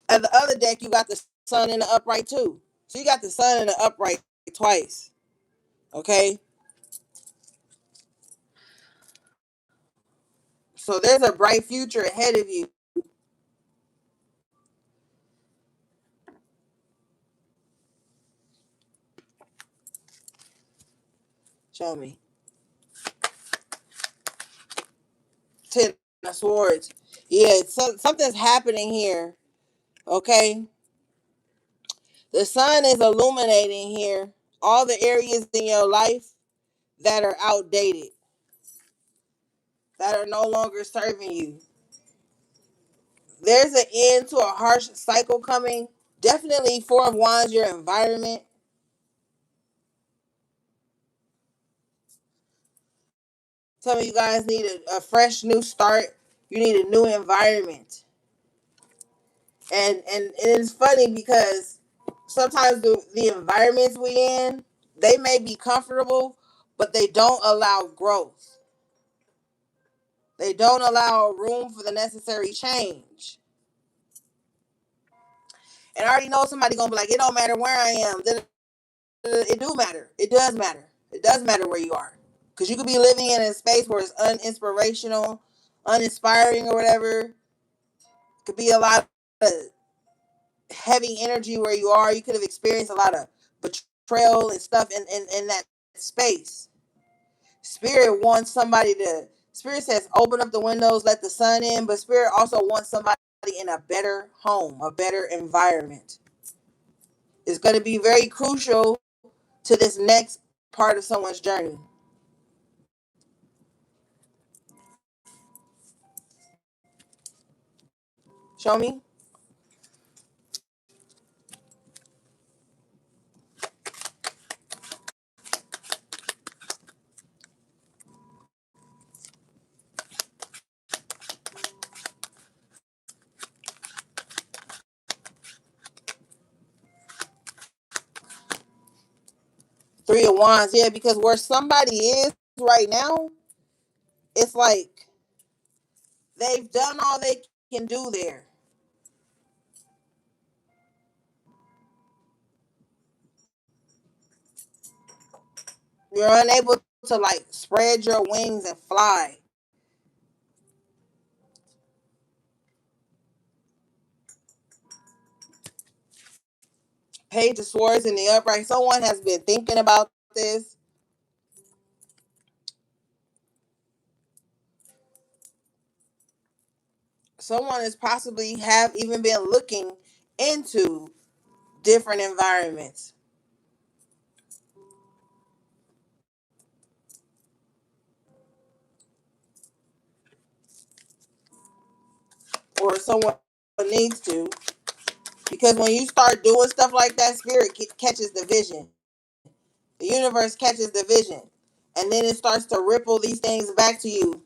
at the other deck you got the Sun in the upright too. So you got the Sun in the upright twice. Okay? So there's a bright future ahead of you. Show me. Ten of Swords. Yeah, something's happening here. Okay? The Sun is illuminating here all the areas in your life that are outdated, that are no longer serving you. There's an end to a harsh cycle coming. Definitely Four of Wands, your environment. Some of you guys need a fresh new start. You need a new environment. And it's funny because sometimes the environments we in, they may be comfortable, but they don't allow growth. They don't allow room for the necessary change. And I already know somebody gonna be like, it don't matter where I am. It do matter. It does matter. It does matter where you are. Because you could be living in a space where it's uninspirational, uninspiring or whatever. It could be a lot of heavy energy where you are. You could have experienced a lot of betrayal and stuff in that space. Spirit wants somebody to, Spirit says, open up the windows, let the sun in. But Spirit also wants somebody in a better home, a better environment. It's going to be very crucial to this next part of someone's journey. Show me. 3 of Wands. Yeah, because where somebody is right now, it's like they've done all they can do there. You're unable to like spread your wings and fly. Page of Swords in the upright. Someone has been thinking about this. someone is possibly have even been looking into different environments, or someone needs to, because when you start doing stuff like that, spirit catches the vision. The universe catches the vision, and then it starts to ripple these things back to you.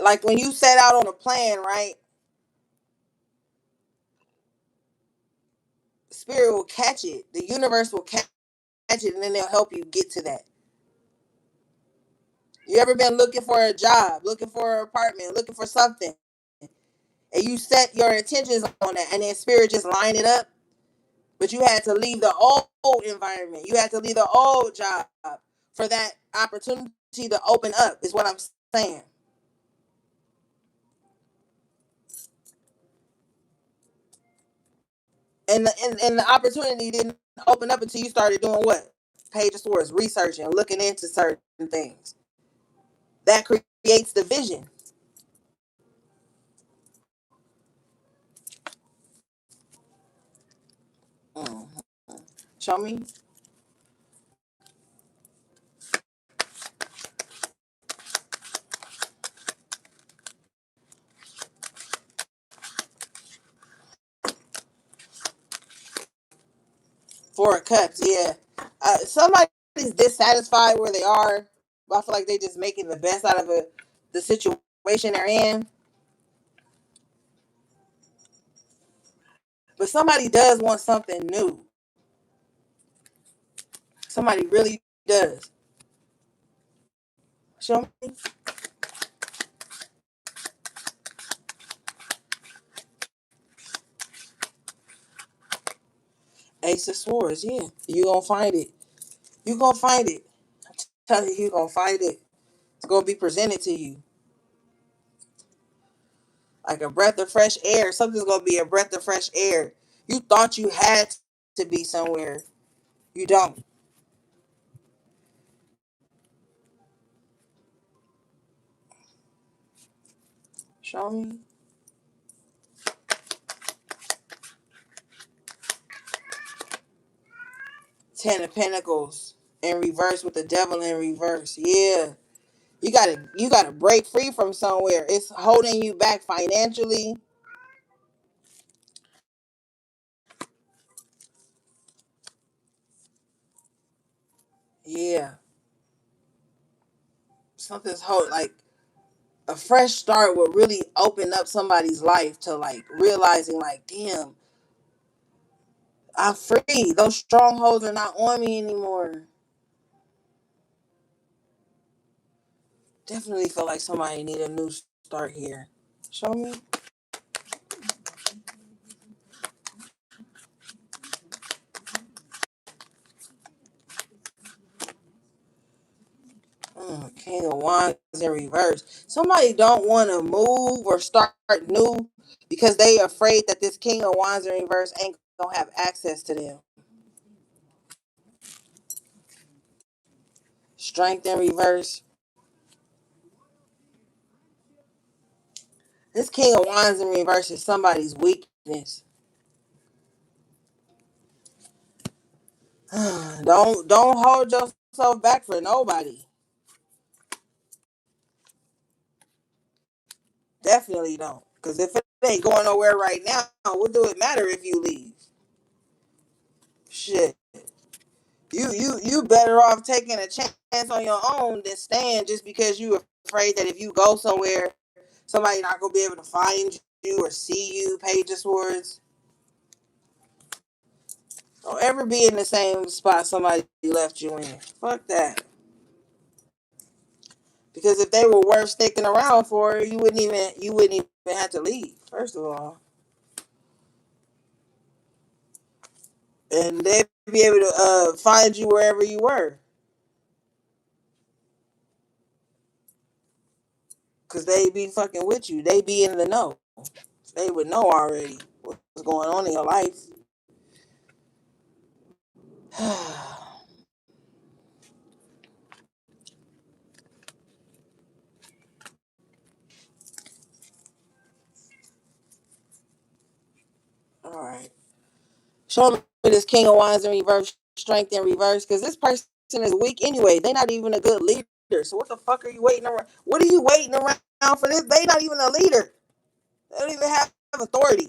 Like when you set out on a plan, right? Spirit will catch it. The universe will catch it, and then they'll help you get to that. You ever been looking for a job, looking for an apartment, looking for something, and you set your intentions on that, and then spirit just line it up? But you had to leave the old environment. You had to leave the old job for that opportunity to open up, is what I'm saying. And the opportunity didn't open up until you started doing what? Pages towards researching, looking into certain things. That creates the vision. Mm. Show me. Four of Cups, yeah. Somebody's dissatisfied where they are, but I feel like they just making the best out of the situation they're in. But somebody does want something new. Somebody really does. Show me. Ace of Swords, yeah. You gonna find it. You gonna find it. I'm telling you gonna find it. It's gonna be presented to you like a breath of fresh air. Something's gonna be a breath of fresh air. You thought you had to be somewhere. You don't. Show me. Ten of Pentacles in reverse with the devil in reverse. Yeah. You gotta break free from somewhere. It's holding you back financially. Yeah. Something's hold like a fresh start would really open up somebody's life to like realizing like, damn, I'm free. Those strongholds are not on me anymore. Definitely feel like somebody need a new start here. Show me. King of Wands in reverse. Somebody don't want to move or start new because they afraid that this King of Wands in reverse ain't gonna have access to them. Strength in reverse. This King of Wands in reverse is somebody's weakness. Don't hold yourself back for nobody. Definitely don't. Because if it ain't going nowhere right now, what do it matter if you leave? Shit. You better off taking a chance on your own than staying just because you afraid that if you go somewhere, somebody not gonna be able to find you or see you. Page of Swords. Don't ever be in the same spot somebody left you in. Fuck that. Because if they were worth sticking around for, you wouldn't even have to leave. First of all, and they'd be able to find you wherever you were, because they be fucking with you. They be in the know. They would know already what's going on in your life. All right. Show me this King of Wands in reverse, strength in reverse, because this person is weak anyway. They're not even a good leader. So what the fuck are you waiting around? What are you waiting around for this? They not even a leader. They don't even have authority.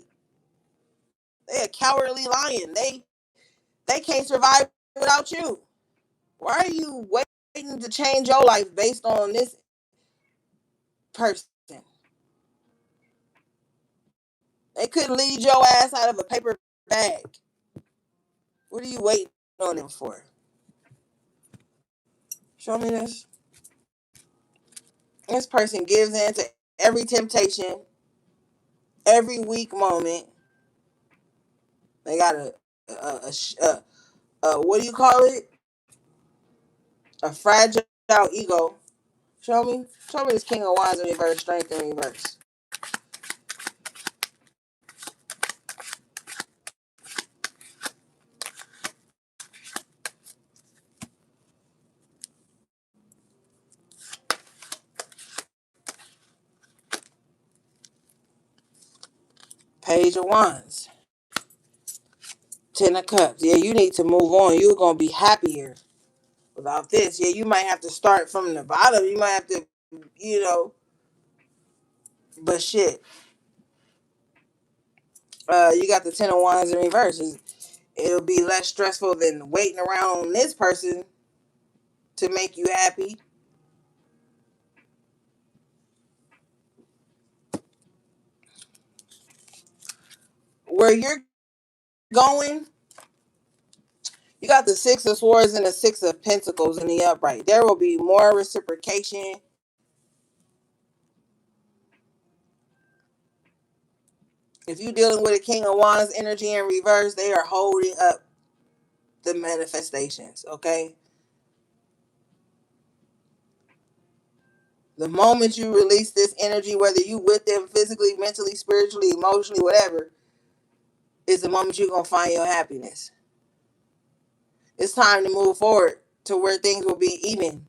They a cowardly lion. They can't survive without you. Why are you waiting to change your life based on this person? They couldn't lead your ass out of a paper bag. What are you waiting on them for? Show me this. This person gives in to every temptation, every weak moment. They got a what do you call it? A fragile ego. Show me this King of Wands in reverse, strength in reverse. Page of Wands, Ten of Cups. Yeah, you need to move on. You're gonna be happier without this. Yeah, you might have to start from the bottom. You might have to, you know, but shit. You got the Ten of Wands in reverse. It'll be less stressful than waiting around on this person to make you happy. Where you're going, you got the Six of Swords and the Six of Pentacles in the upright. There will be more reciprocation. If you're dealing with a King of Wands energy in reverse, they are holding up the manifestations, okay? The moment you release this energy, whether you with them physically, mentally, spiritually, emotionally, whatever, is the moment you're going to find your happiness. It's time to move forward to where things will be even.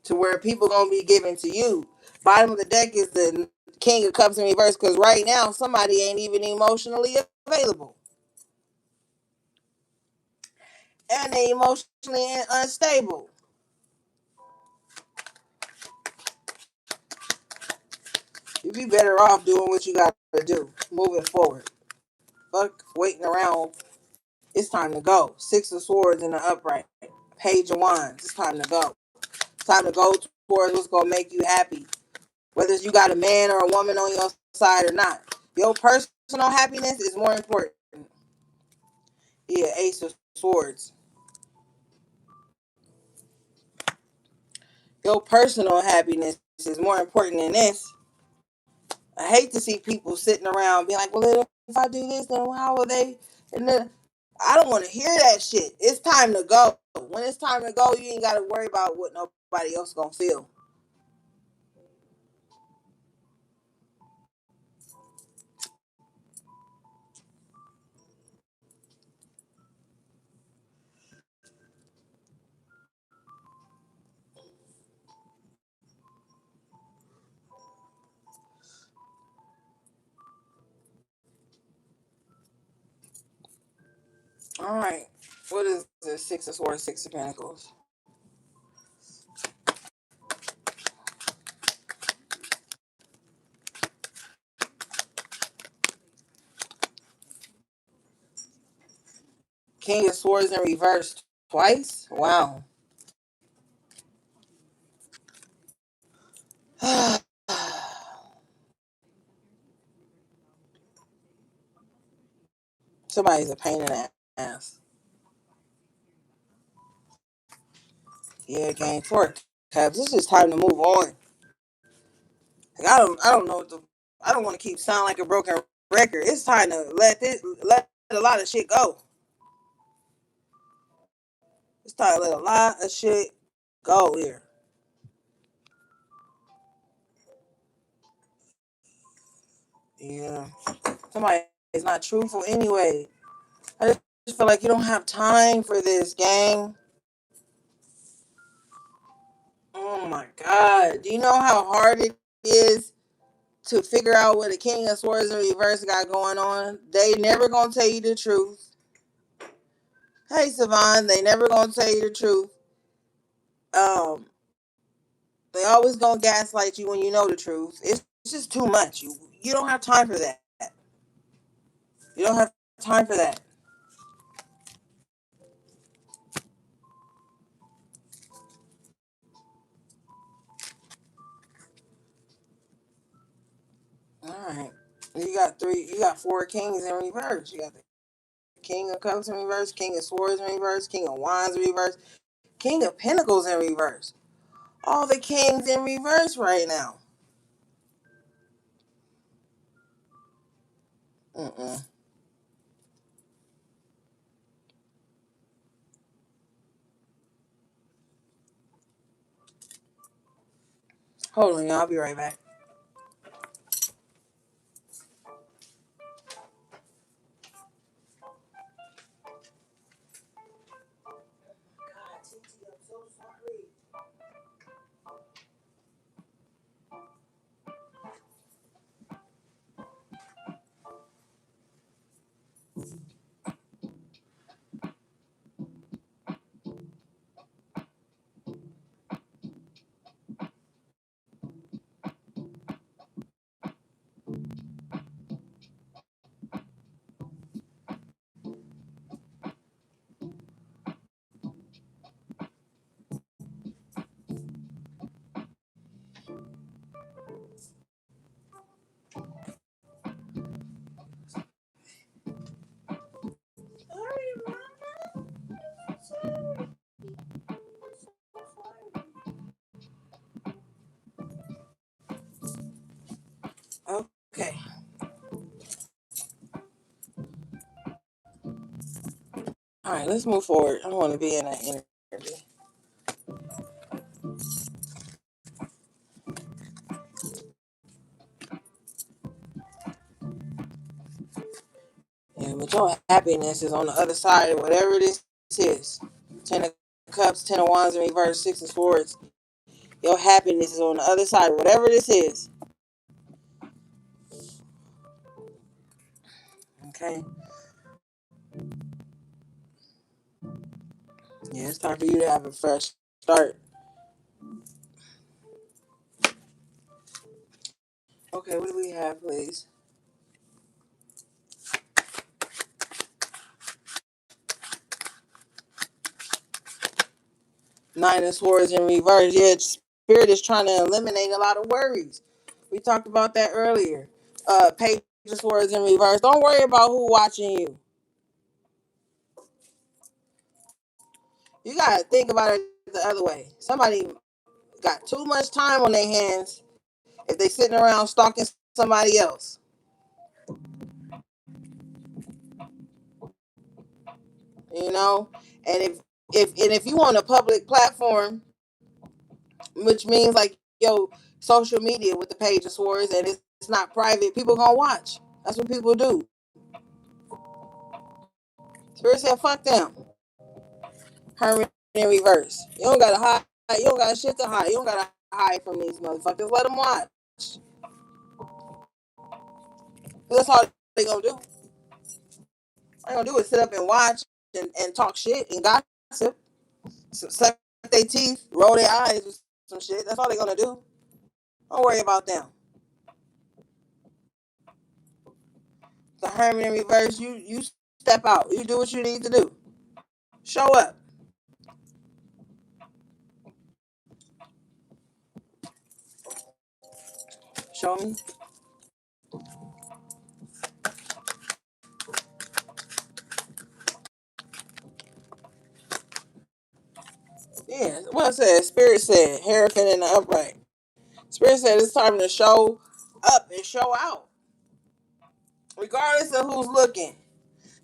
To where people going to be given to you. Bottom of the deck is the King of Cups in reverse, because right now somebody ain't even emotionally available. And they emotionally unstable. You'd be better off doing what you got to do, moving forward. Fuck waiting around. It's time to go. Six of Swords in the upright. Page of Wands. It's time to go. It's time to go towards what's going to make you happy. Whether you got a man or a woman on your side or not. Your personal happiness is more important. Yeah, Ace of Swords. Your personal happiness is more important than this. I hate to see people sitting around being like, well, if I do this, then how will they? And then I don't want to hear that shit. It's time to go. When it's time to go, you ain't got to worry about what nobody else gonna feel. All right. What is the Six of Swords, Six of Pentacles? King of Swords in reverse twice? Wow. Somebody's a pain in the ass. Yeah, game four. Cause it's just time to move on. Like, I don't know what the I don't want to keep sounding like a broken record. It's time to let a lot of shit go. It's time to let a lot of shit go here. Yeah. Somebody is not truthful anyway. I just feel like you don't have time for this, gang. Oh my God. Do you know how hard it is to figure out what the King of Swords in reverse got going on. They never gonna tell you the truth. Hey Savon, they never gonna tell you the truth. Um, they always gonna gaslight you when you know the truth. It's just too much. You don't have time for that. You don't have time for that. All right. You got four kings in reverse. You got the King of Cups in reverse, King of Swords in reverse, King of Wands in reverse, King of Pentacles in reverse. All the kings in reverse right now. Mm-mm. Hold on, y'all. I'll be right back. Okay. All right, let's move forward. I want to be in that energy. Yeah, but your happiness is on the other side of whatever this is. Ten of Cups, Ten of Wands in reverse, Six of Swords. Your happiness is on the other side of whatever this is. Okay. Yeah, it's time for you to have a fresh start. Okay, what do we have, please? Nine of Swords in reverse. Yeah, Spirit is trying to eliminate a lot of worries. We talked about that earlier. Page of Swords in reverse. Don't worry about who watching you. You gotta think about it the other way. Somebody got too much time on their hands if they sitting around stalking somebody else. You know, and if you on a public platform, which means like social media with the Page of Swords, and it's not private, people gonna watch. That's what people do. Spirit said, "Fuck them." Hermit in reverse. You don't gotta hide. You don't got shit to hide. You don't gotta hide from these motherfuckers. Let them watch. That's all they gonna do. All they gonna do is sit up and watch and talk shit and gossip, suck their teeth, roll their eyes with some shit. That's all they gonna do. Don't worry about them. The Hermit in reverse. You step out. You do what you need to do. Show up. Show me. Yeah. What I said. Spirit said. Hierophant in the upright. Spirit said it's time to show up and show out, regardless of who's looking.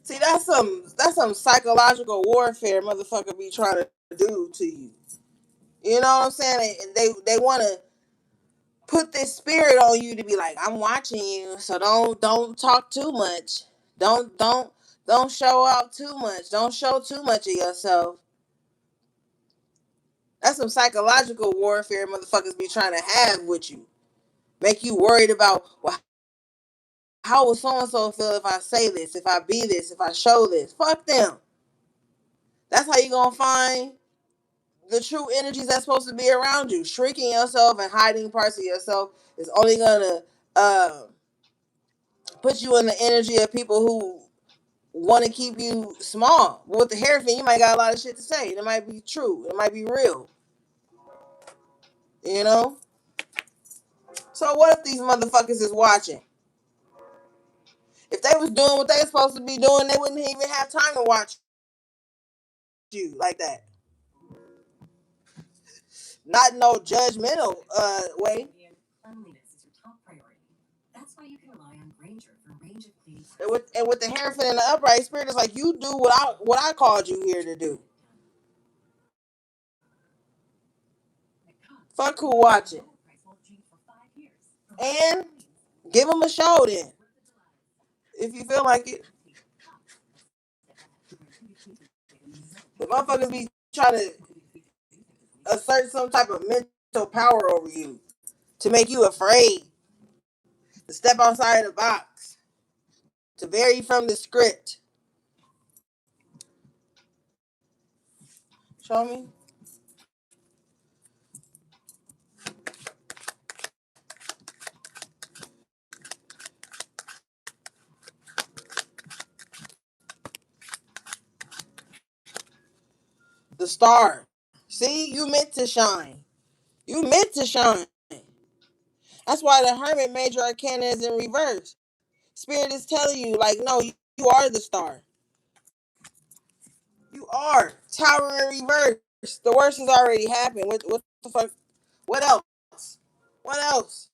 See, that's some psychological warfare, motherfucker, be trying to do to you. You know what I'm saying? And they want to put this spirit on you to be like, I'm watching you, so don't talk too much. Don't show out too much. Don't show too much of yourself. That's some psychological warfare motherfuckers be trying to have with you. Make you worried about, well, how will so and so feel if I say this, if I be this, if I show this? Fuck them. That's how you gonna find the true energies that's supposed to be around you. Shrinking yourself and hiding parts of yourself is only gonna uh, put you in the energy of people who want to keep you small. With the Hierophant, you might got a lot of shit to say. It might be true. It might be real. You know? So what if these motherfuckers is watching? If they was doing what they was supposed to be doing, they wouldn't even have time to watch you like that. Not in no judgmental way. And with the Hierophant and the upright spirit, it's like you do what I called you here to do. Fuck who watching. And give them a show then. If you feel like it. The motherfuckers be trying to assert some type of mental power over you to make you afraid to step outside the box, to vary from the script. Show me. The star. See, you meant to shine. You meant to shine. That's why the Hermit major arcana is in reverse. Spirit is telling you, like, no, you are the star. You are. Tower in reverse. The worst has already happened. What the fuck? What else? What else?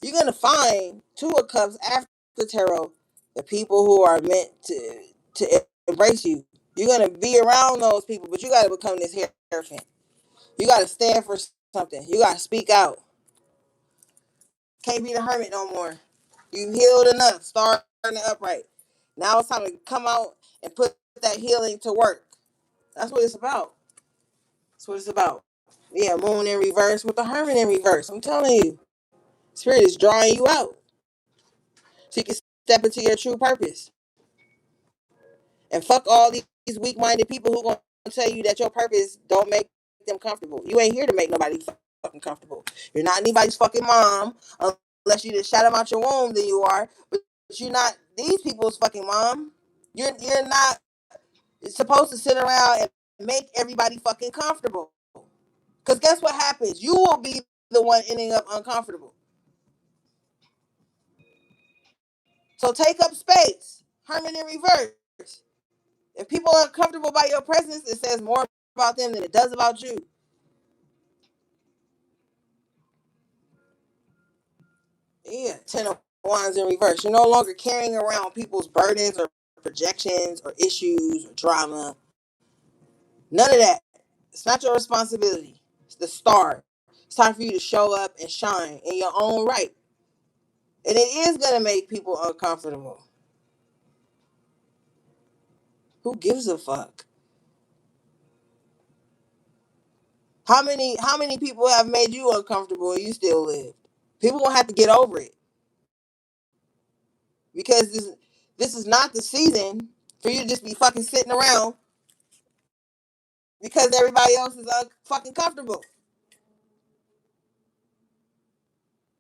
You're gonna find Two of Cups after tarot, the people who are meant to embrace you. You're gonna be around those people, but you gotta become this Hierophant. You gotta stand for something. You gotta speak out. Can't be the Hermit no more. You healed enough. Start the upright. Now it's time to come out and put that healing to work. That's what it's about. That's what it's about. Yeah, Moon in reverse with the Hermit in reverse. I'm telling you, Spirit is drawing you out so you can step into your true purpose. And fuck all these weak-minded people who gonna tell you that your purpose don't make them comfortable. You ain't here to make nobody fucking comfortable. You're not anybody's fucking mom, unless you just shot them out your womb. Then you are, but you're not these people's fucking mom. You're not supposed to sit around and make everybody fucking comfortable. Cause guess what happens? You will be the one ending up uncomfortable. So take up space. Herman in reverse. If people are uncomfortable by your presence, it says more about them than it does about you. Yeah, 10 of Wands in reverse. You're no longer carrying around people's burdens or projections or issues or drama. None of that. It's not your responsibility. It's the star. It's time for you to show up and shine in your own right. And it is going to make people uncomfortable. Who gives a fuck? How many people have made you uncomfortable and you still live? People gonna have to get over it because this is not the season for you to just be fucking sitting around because everybody else is fucking comfortable.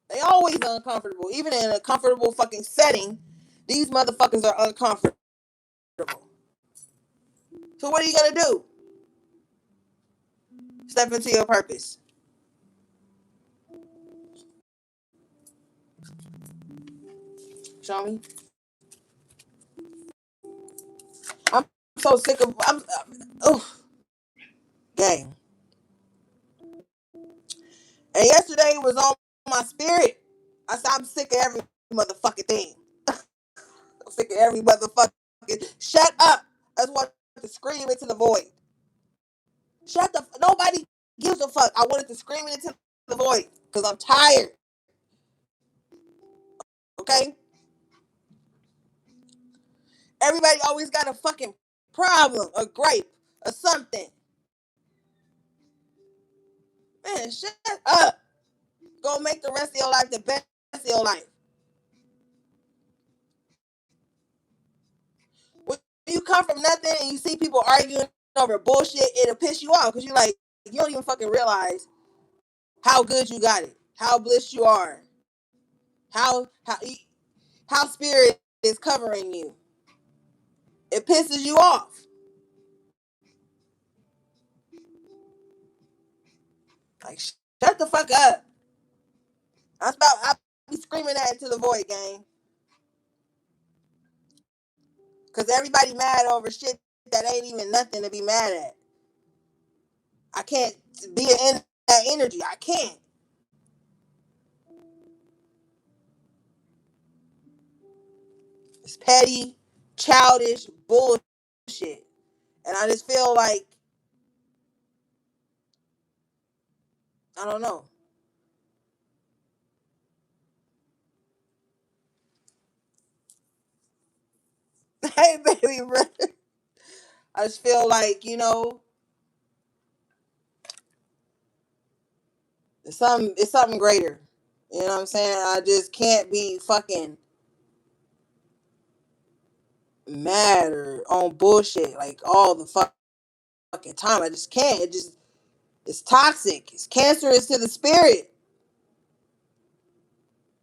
They always uncomfortable, even in a comfortable fucking setting. These motherfuckers are uncomfortable. So what are you gonna do? Step into your purpose. Show me. I'm so sick of. Oh, gang. And yesterday was on my spirit. I said I'm sick of every motherfucking thing. I'm sick of every motherfucking. Shut up. I just want to scream into the void. Shut the. Nobody gives a fuck. I wanted to scream it into the void because I'm tired. Okay. Everybody always got a fucking problem, a gripe, or something. Man, shut up. Go go make the rest of your life the best of your life. When you come from nothing and you see people arguing over bullshit, it'll piss you off because you're like, you don't even fucking realize how good you got it, how blessed you are, how how spirit is covering you. It pisses you off. Like, shut the fuck up. I be screaming that into the void, gang. Cause everybody mad over shit that ain't even nothing to be mad at. I can't be in that energy. I can't. It's petty, childish bullshit. And I just feel like, I don't know. Hey, baby, brother. I just feel like, it's something greater. You know what I'm saying? I just can't be fucking mad or on bullshit like all the fucking time. I just can't. It's toxic. It's cancerous to the spirit.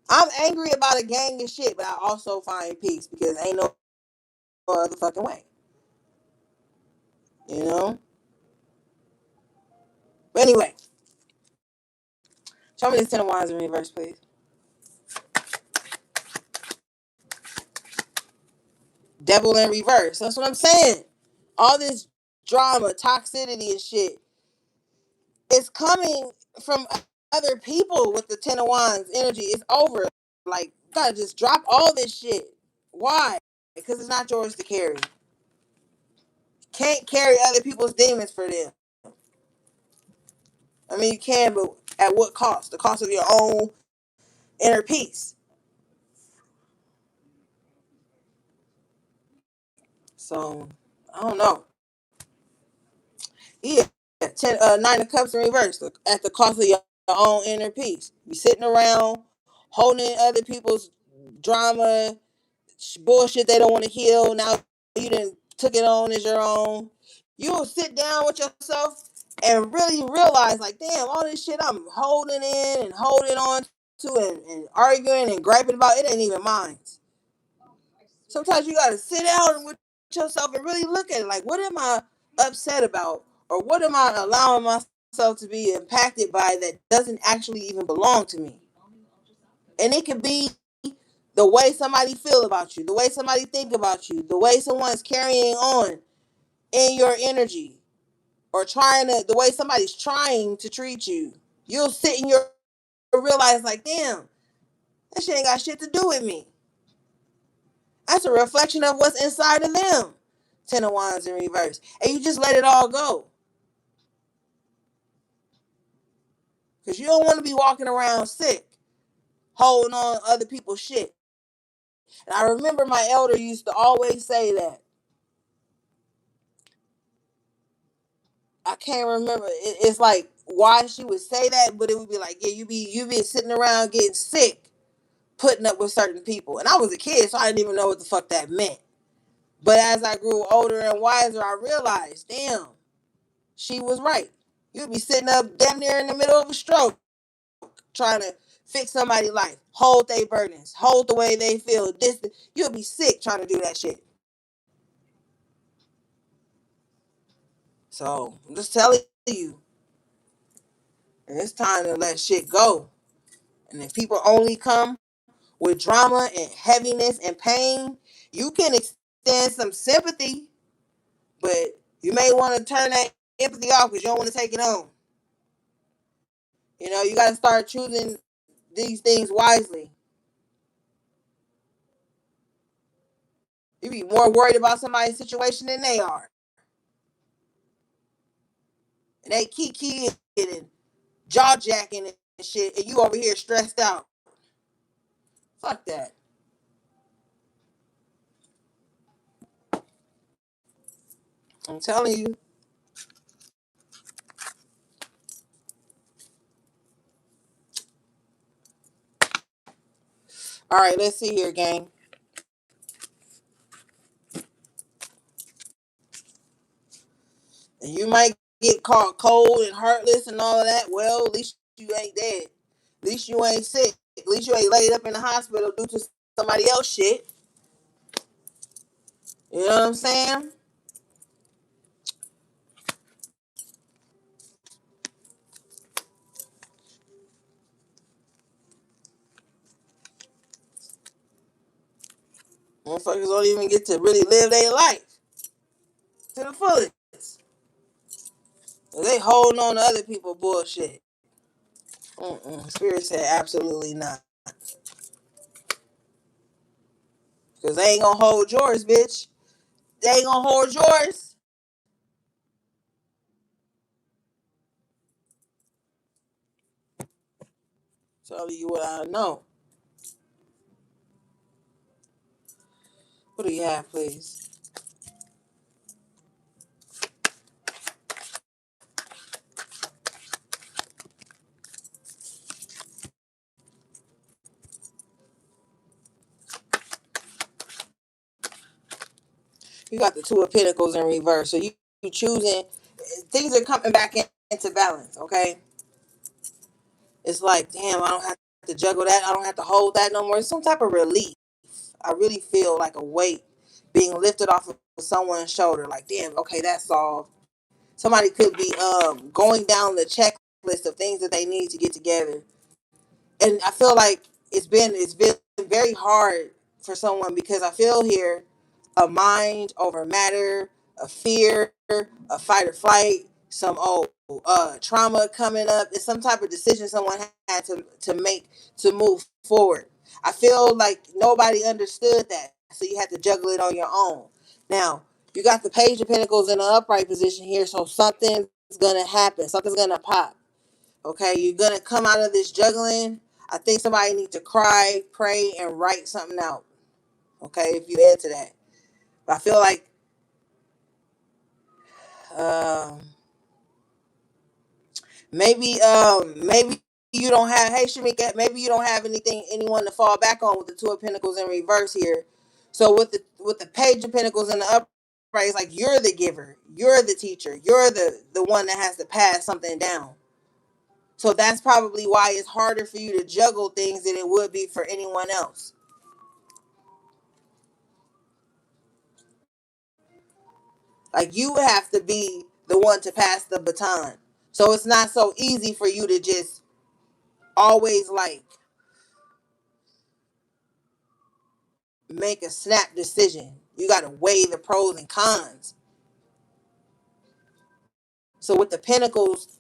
I'm angry about a gang of shit, but I also find peace because ain't no other fucking way. You know? But anyway, show me this 10 of Wands in reverse, please. Devil in reverse. That's what I'm saying. All this drama, toxicity, and shit is coming from other people with the 10 of Wands energy. It's over. Like, gotta just drop all this shit. Why? Because it's not yours to carry. Can't carry other people's demons for them. I mean, you can, but at what cost? The cost of your own inner peace. So, I don't know. Yeah, 9 of Cups in reverse at the cost of your own inner peace. You sitting around holding in other people's drama, bullshit they don't want to heal. Now you done took it on as your own. You'll sit down with yourself and really realize, like, damn, all this shit I'm holding in and holding on to and arguing and griping about, it ain't even mine. Sometimes you gotta sit down with yourself and really look at it. Like, what am I upset about? Or what am I allowing myself to be impacted by that doesn't actually even belong to me? And it could be the way somebody feel about you, the way somebody think about you, the way someone's carrying on in your energy, or the way somebody's trying to treat you. You'll sit and you'll realize, like, damn, that shit ain't got shit to do with me. That's a reflection of what's inside of them. 10 of Wands in reverse. And you just let it all go. Because you don't want to be walking around sick, holding on other people's shit. And I remember my elder used to always say that. I can't remember. It's like why she would say that, but it would be like, yeah, you be sitting around getting sick, putting up with certain people. And I was a kid, so I didn't even know what the fuck that meant. But as I grew older and wiser, I realized, damn, she was right. You'd be sitting up damn near in the middle of a stroke, trying to fix somebody's life, hold their burdens, hold the way they feel. You'll be sick trying to do that shit. So I'm just telling you, it's time to let shit go. And if people only come with drama and heaviness and pain, you can extend some sympathy, but you may want to turn that empathy off because you don't want to take it on. You got to start choosing these things wisely. You be more worried about somebody's situation than they are. And they kiki and jaw jacking and shit, and you over here stressed out. Fuck that. I'm telling you. All right, let's see here, gang. And you might get caught cold and heartless and all of that. Well, at least you ain't dead. At least you ain't sick. At least you ain't laid up in the hospital due to somebody else shit. You know what I'm saying? Motherfuckers don't even get to really live their life to the fullest. They holding on to other people bullshit. Spirit said absolutely not. Because they ain't gonna hold yours, bitch. They ain't gonna hold yours. Tell you what I know. What do you have, please? You got the Two of Pentacles in reverse. So you choosing, things are coming back into balance, okay? It's like, damn, I don't have to juggle that. I don't have to hold that no more. It's some type of relief. I really feel like a weight being lifted off of someone's shoulder. Like, damn, okay, that's solved. Somebody could be going down the checklist of things that they need to get together. And I feel like it's been very hard for someone because I feel here a mind over matter, a fear, a fight or flight, some old trauma coming up. It's some type of decision someone had to make to move forward. I feel like nobody understood that, so you had to juggle it on your own. Now you got the Page of Pentacles in an upright position here, so something's gonna happen. Something's gonna pop. Okay, you're gonna come out of this juggling. I think somebody needs to cry, pray, and write something out. Okay, if you into that. But I feel like um, maybe you don't have, hey Shamika, maybe you don't have anyone to fall back on with the Two of Pentacles in reverse here. So with the Page of Pentacles in the upright, it's like you're the giver, you're the teacher, you're the one that has to pass something down. So that's probably why it's harder for you to juggle things than it would be for anyone else. Like you have to be the one to pass the baton. So it's not so easy for you to just always like make a snap decision. You got to weigh the pros and cons. So with the pentacles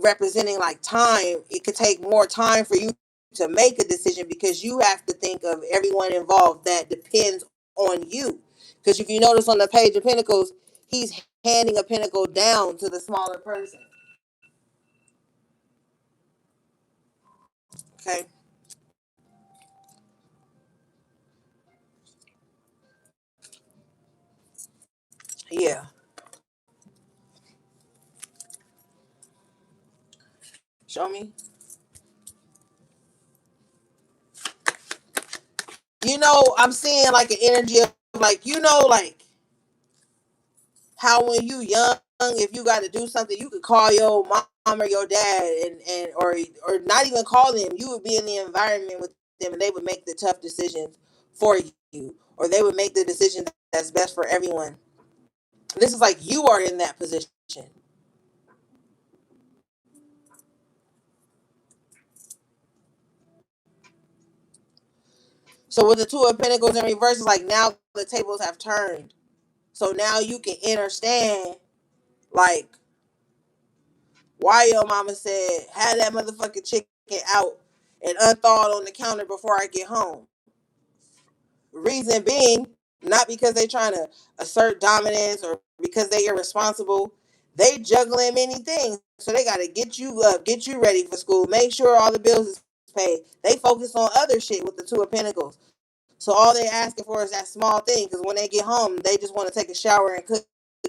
representing like time, it could take more time for you to make a decision because you have to think of everyone involved that depends on you. Because if you notice on the Page of Pentacles, he's handing a pentacle down to the smaller person. Okay. Yeah. Show me. I'm seeing like an energy of like, like how when you young, if you got to do something, you could call your mom or your dad and or not even call them. You would be in the environment with them and they would make the tough decisions for you, or they would make the decision that's best for everyone. This is like you are in that position. So with the Two of Pentacles in reverse, it's like now the tables have turned. So now you can understand like why your mama said have that motherfucking chicken out and unthawed on the counter before I get home. Reason being, not because they trying to assert dominance or because they irresponsible. They juggling many things. So they gotta get you up, get you ready for school, make sure all the bills is paid. They focus on other shit with the Two of Pentacles. So all they asking for is that small thing because when they get home, they just want to take a shower and cook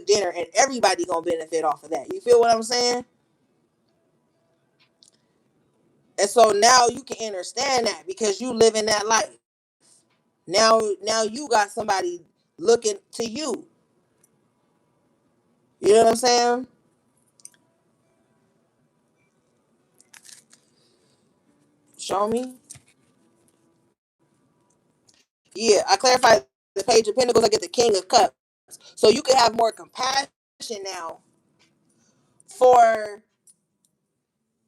dinner, and everybody gonna benefit off of that. You feel what I'm saying? And so now you can understand that because you live in that life. Now you got somebody looking to you. You know what I'm saying? Show me. Yeah, I clarified the Page of Pentacles. I get the King of Cups. So you can have more compassion now for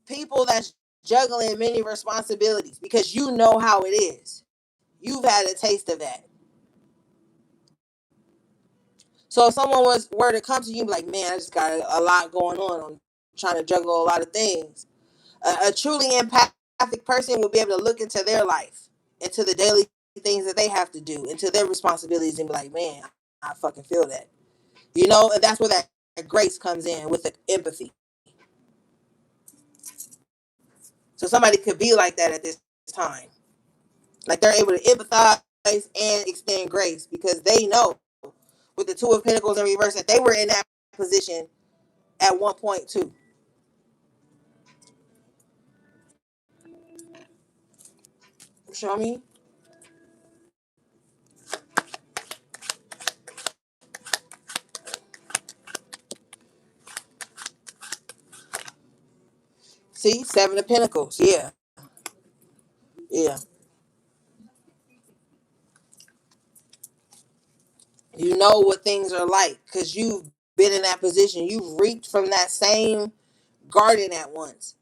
people that's juggling many responsibilities because you know how it is. You've had a taste of that. So if someone were to come to you like, man, I just got a lot going on. I'm trying to juggle a lot of things. A truly empathic person will be able to look into their life, into the daily things that they have to do, into their responsibilities, and be like, man, I fucking feel that. You know, and that's where that grace comes in with the empathy. So somebody could be like that at this time. Like they're able to empathize and extend grace because they know with the Two of Pentacles in reverse that they were in that position at one point too. Show me. See, Seven of Pentacles. Yeah. Yeah. You know what things are like because you've been in that position. You've reaped from that same garden at once.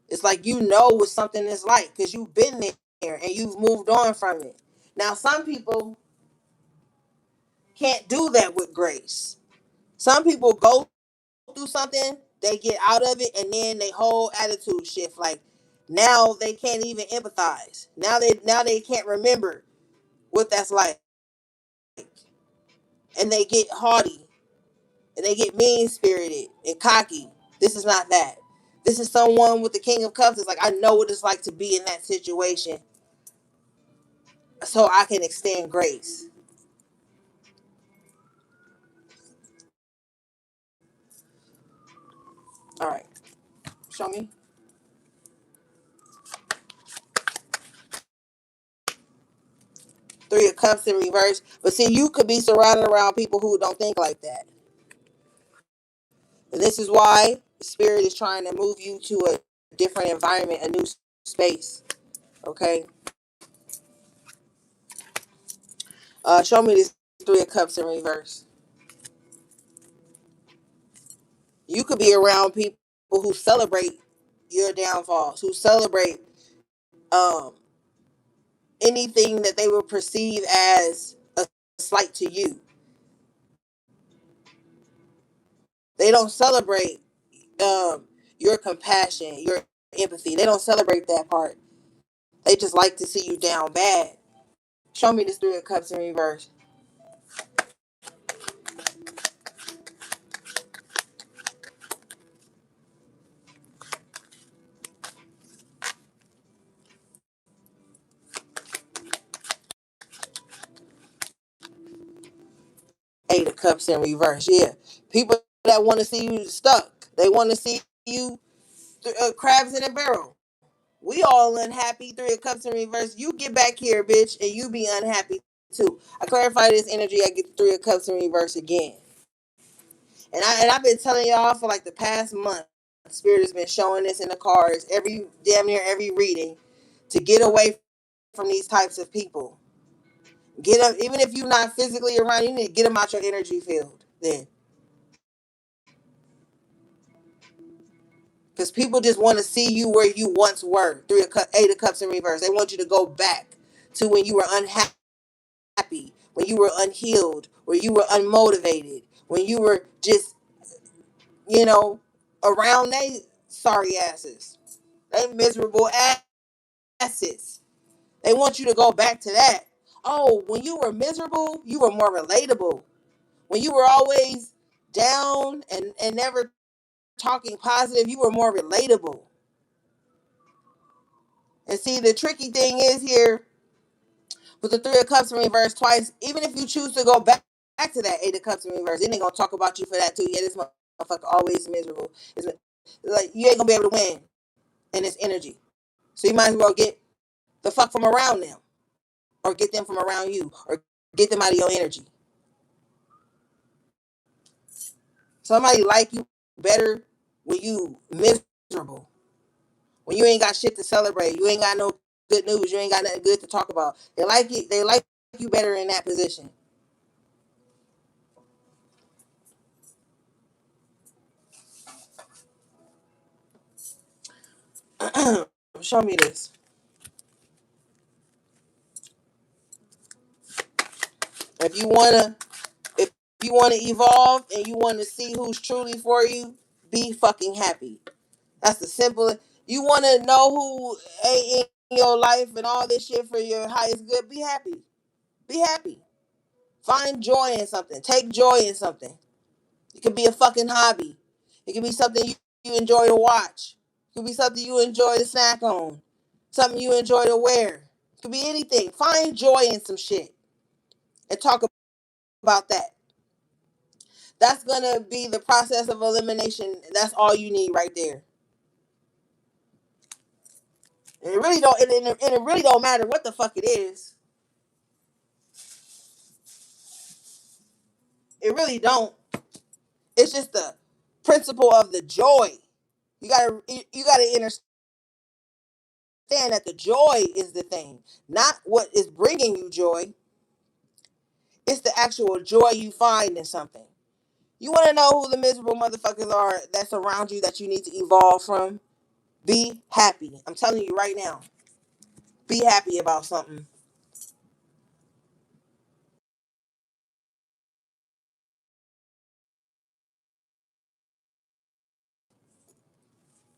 It's like you know what something is like because you've been there and you've moved on from it. Now, some people can't do that with grace. Some people go through something, they get out of it, and then they whole attitude shift. Like now they can't even empathize. Now they can't remember what that's like, and they get haughty and they get mean spirited and cocky. This is not that. This is someone with the King of Cups. It's like I know what it's like to be in that situation, so I can extend grace. All right, show me. Three of Cups in reverse. But see, you could be surrounded around people who don't think like that. And this is why Spirit is trying to move you to a different environment, a new space. Okay. Show me this Three of Cups in reverse. You could be around people who celebrate your downfalls, who celebrate um, anything that they would perceive as a slight to you. They don't celebrate your compassion, your empathy. They don't celebrate that part. They just like to see you down bad. Show me this Three of Cups in reverse. Eight of Cups in reverse. Yeah. People that want to see you stuck. They want to see you crabs in a barrel. We all unhappy. Three of Cups in reverse. You get back here, bitch, and you be unhappy too. I clarify this energy. I get the Three of Cups in reverse again. And I've been telling y'all for like the past month. Spirit has been showing this in the cards every damn near every reading to get away from these types of people. Get them, even if you're not physically around. You need to get them out your energy field. Then, because people just want to see you where you once were. Eight of Cups in reverse. They want you to go back to when you were unhappy, when you were unhealed, when you were unmotivated, when you were just, you know, around they sorry asses, they miserable asses. They want you to go back to that. Oh, when you were miserable, you were more relatable. When you were always down and never talking positive, you were more relatable. And see, the tricky thing is here with the Three of Cups in reverse twice, even if you choose to go back to that Eight of Cups in reverse, then they gonna talk about you for that too. Yeah, this motherfucker always miserable. It's like you ain't gonna be able to win in this energy. So you might as well get the fuck from around them, or get them from around you, or get them out of your energy. Somebody like you better when you miserable, when you ain't got shit to celebrate, you ain't got no good news, you ain't got nothing good to talk about. They like you. They like you better in that position. Show me this. If you wanna, if you wanna evolve and you wanna see who's truly for you, be fucking happy. That's the simple. You wanna know who ain't in your life and all this shit for your highest good. Be happy. Be happy. Find joy in something. Take joy in something. It could be a fucking hobby. It could be something you enjoy to watch. It could be something you enjoy to snack on. Something you enjoy to wear. It could be anything. Find joy in some shit and talk about that. That's gonna be the process of elimination. That's all you need right there. And it really don't. And it really don't matter what the fuck it is. It really don't. It's just the principle of the joy. You gotta understand that the joy is the thing, not what is bringing you joy. It's the actual joy you find in something. You want to know who the miserable motherfuckers are that surround you that you need to evolve from? Be happy. I'm telling you right now. Be happy about something.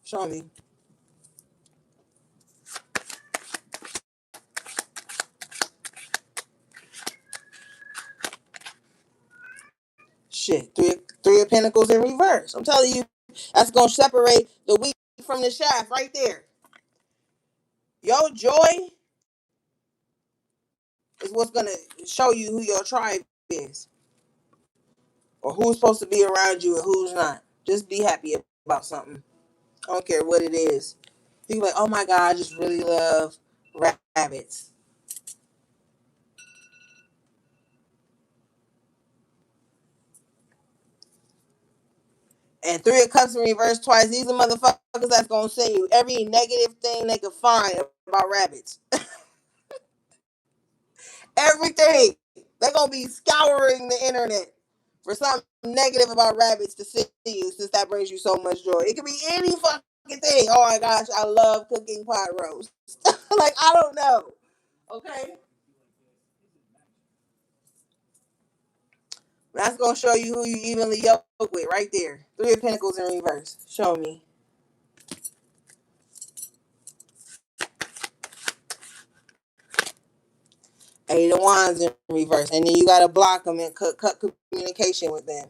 Show me. Shit. Three of Pentacles in reverse. I'm telling you, that's gonna separate the wheat from the shaft right there. Your joy is what's gonna show you who your tribe is, or who's supposed to be around you and who's not. Just be happy about something. I don't care what it is. You be like, oh my God, I just really love rabbits. And Three of Cups in reverse twice. These are motherfuckers that's gonna say you every negative thing they can find about rabbits. Everything. They're gonna be scouring the internet for something negative about rabbits to see you, since that brings you so much joy. It could be any fucking thing. Oh my gosh, I love cooking pot roast. Like, I don't know. Okay? That's gonna show you who you evenly yoke with right there. Three of Pentacles in reverse. Show me. Eight of Wands in reverse. And then you gotta block them and cut communication with them.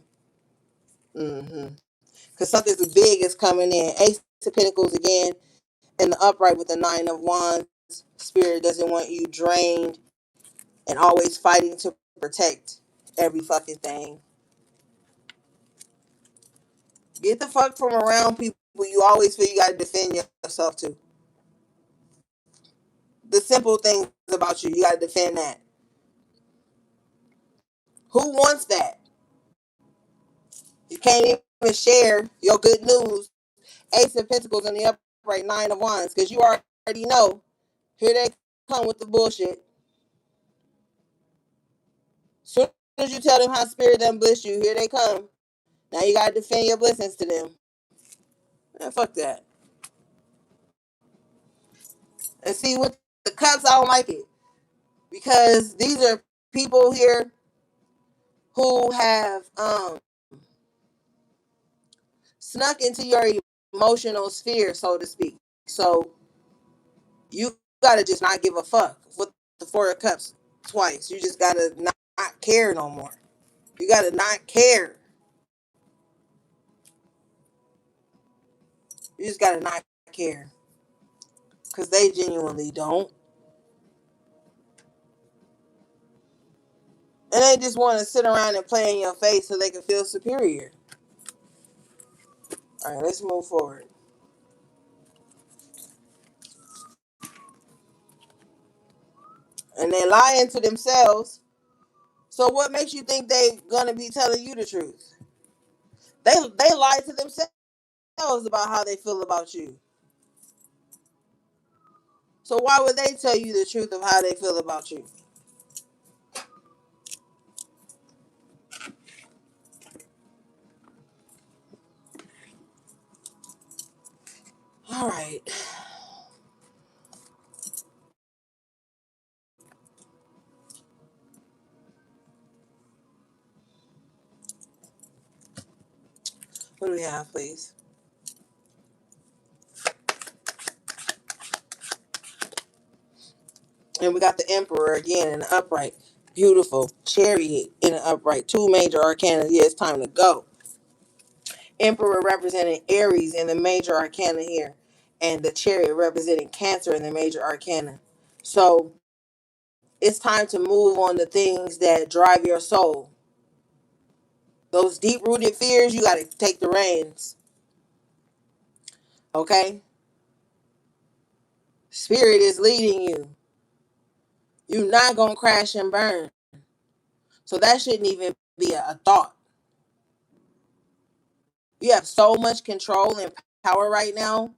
Mm-hmm. Because something big is coming in. Ace of Pentacles again in the upright with the Nine of Wands. Spirit doesn't want you drained and always fighting to protect every fucking thing. Get the fuck from around people you always feel you gotta defend yourself to. The simple things about you gotta defend that. Who wants that? You can't even share your good news. Ace of Pentacles in the upright, Nine of Wands, because you already know. Here they come with the bullshit. Soon as you tell them how spirit done bless you, here they come. Now you gotta defend your blessings to them. Man, fuck that. And see, with the cups, I don't like it, because these are people here who have snuck into your emotional sphere, so to speak. So you gotta just not give a fuck with the Four of Cups twice. You just gotta not care no more. You gotta not care. You just gotta not care, because they genuinely don't. And they just want to sit around and play in your face so they can feel superior. All right, let's move forward. and they're lying to themselves. So what makes you think they gonna be telling you the truth? They lie to themselves about how they feel about you. So why would they tell you the truth of how they feel about you? All right. What do we have, please? And we got the Emperor again in the upright. Beautiful. Chariot in the upright. Two major arcana. Yeah, it's time to go. Emperor representing Aries in the major arcana here. And the Chariot representing Cancer in the major arcana. So it's time to move on to things that drive your soul. Those deep rooted fears, you got to take the reins. Okay? Spirit is leading you. You're not going to crash and burn. So that shouldn't even be a thought. You have so much control and power right now.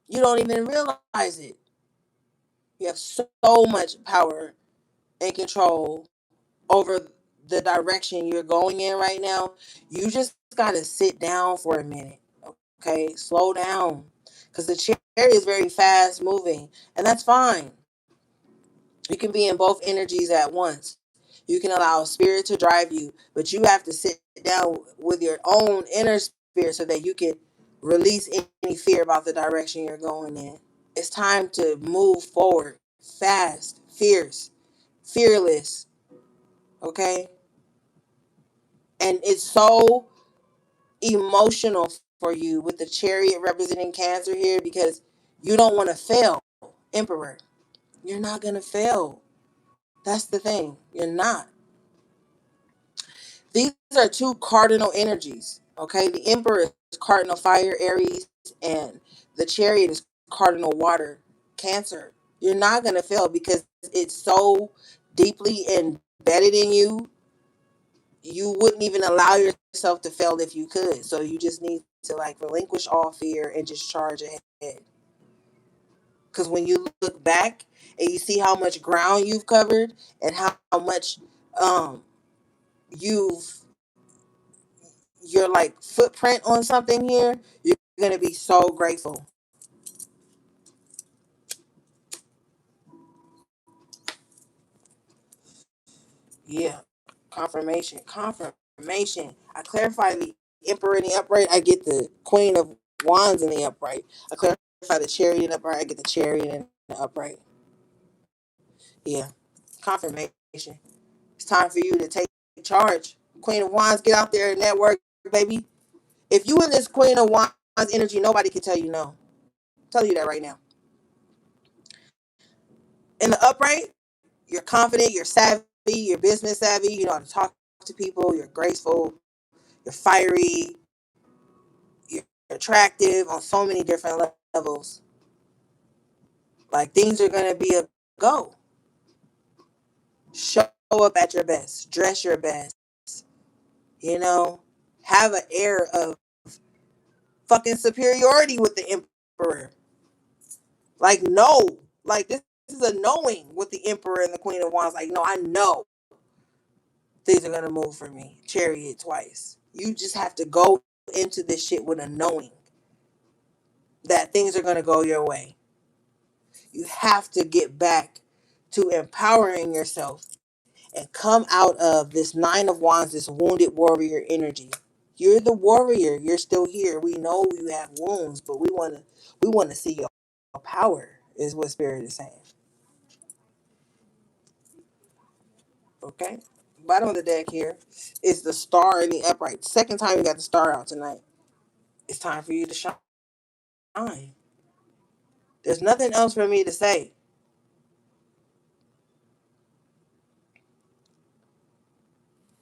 You don't even realize it. You have so much power and control over the direction you're going in right now. You just got to sit down for a minute. Okay? Slow down. Because the chair is very fast moving. And that's fine. You can be in both energies at once. You can allow spirit to drive you, but you have to sit down with your own inner spirit so that you can release any fear about the direction you're going in. It's time to move forward fast, fierce, fearless, okay? And it's so emotional for you with the chariot representing Cancer here because you don't want to fail, Emperor. You're not going to fail. That's the thing. You're not. These are two cardinal energies. Okay, the Emperor is cardinal fire, Aries, and the Chariot is cardinal water, Cancer. You're not gonna fail because it's so deeply embedded in you. You wouldn't even allow yourself to fail if you could. So you just need to like relinquish all fear and just charge ahead. Because when you look back and you see how much ground you've covered and how much um, you've your like footprint on something here, you're gonna be so grateful. Yeah. Confirmation. I clarify the Emperor in the upright, I get the Queen of Wands in the upright. I clarify the Chariot in the upright, I get the Chariot in the upright. Yeah. Confirmation. It's time for you to take charge. Queen of Wands, get out there and network, baby. If you in this Queen of Wands energy, nobody can tell you no. I'll tell you that right now. In the upright, you're confident, you're savvy, you're business savvy, you know how to talk to people, you're graceful, you're fiery, you're attractive on so many different levels. Like things are gonna be a go. Show up at your best, dress your best, you know, have an air of fucking superiority with the Emperor. Like, no, like this is a knowing with the Emperor and the Queen of Wands. Like, no, I know things are gonna move for me. Chariot twice. You just have to go into this shit with a knowing that things are gonna go your way. You have to get back to empowering yourself and come out of this Nine of Wands, this wounded warrior energy. You're the warrior. You're still here. We know you have wounds, but we wanna see your power. Is what Spirit is saying. Okay. Bottom of the deck here is the star in the upright. Second time you got the star out tonight. It's time for you to shine. There's nothing else for me to say.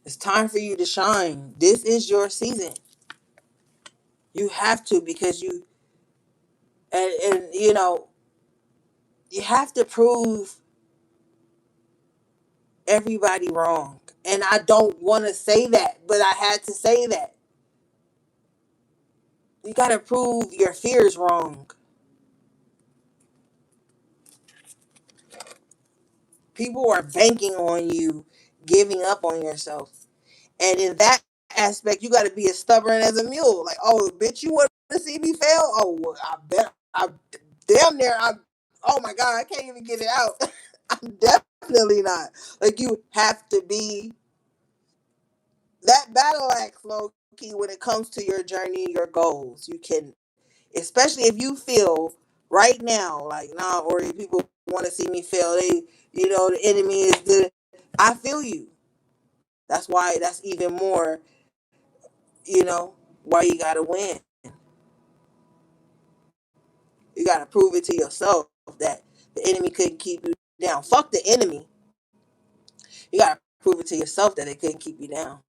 It's time for you to shine. This is your season. You have to because and you know, you have to prove everybody wrong. And I don't want to say that, but I had to say that. You got to prove your fears wrong. People are banking on you giving up on yourself. And in that aspect, you got to be as stubborn as a mule. Like, oh, bitch, you want to see me fail? Oh, well, I bet. I damn near. Oh my God, I can't even get it out. I'm definitely not. Like, you have to be that battle axe, low key, when it comes to your journey, your goals. You can, especially if you feel right now, like, nah, or if people want to see me fail, the enemy is the. I feel you. That's why. That's even more. Why you gotta win. You gotta prove it to yourself that the enemy couldn't keep you down. Fuck the enemy. You gotta prove it to yourself that it couldn't keep you down.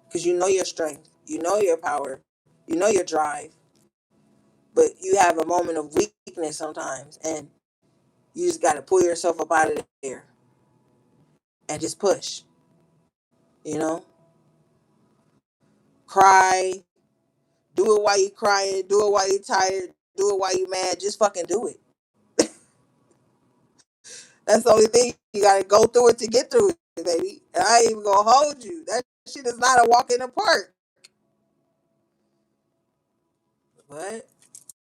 Because you know your strength, you know your power, you know your drive, but you have a moment of weakness sometimes, and you just gotta pull yourself up out of there and just push. You know, cry, do it while you crying, do it while you tired, do it while you mad. Just fucking do it. That's the only thing. You gotta go through it to get through it, baby. And I ain't even gonna hold you. That shit is not a walk in the park. But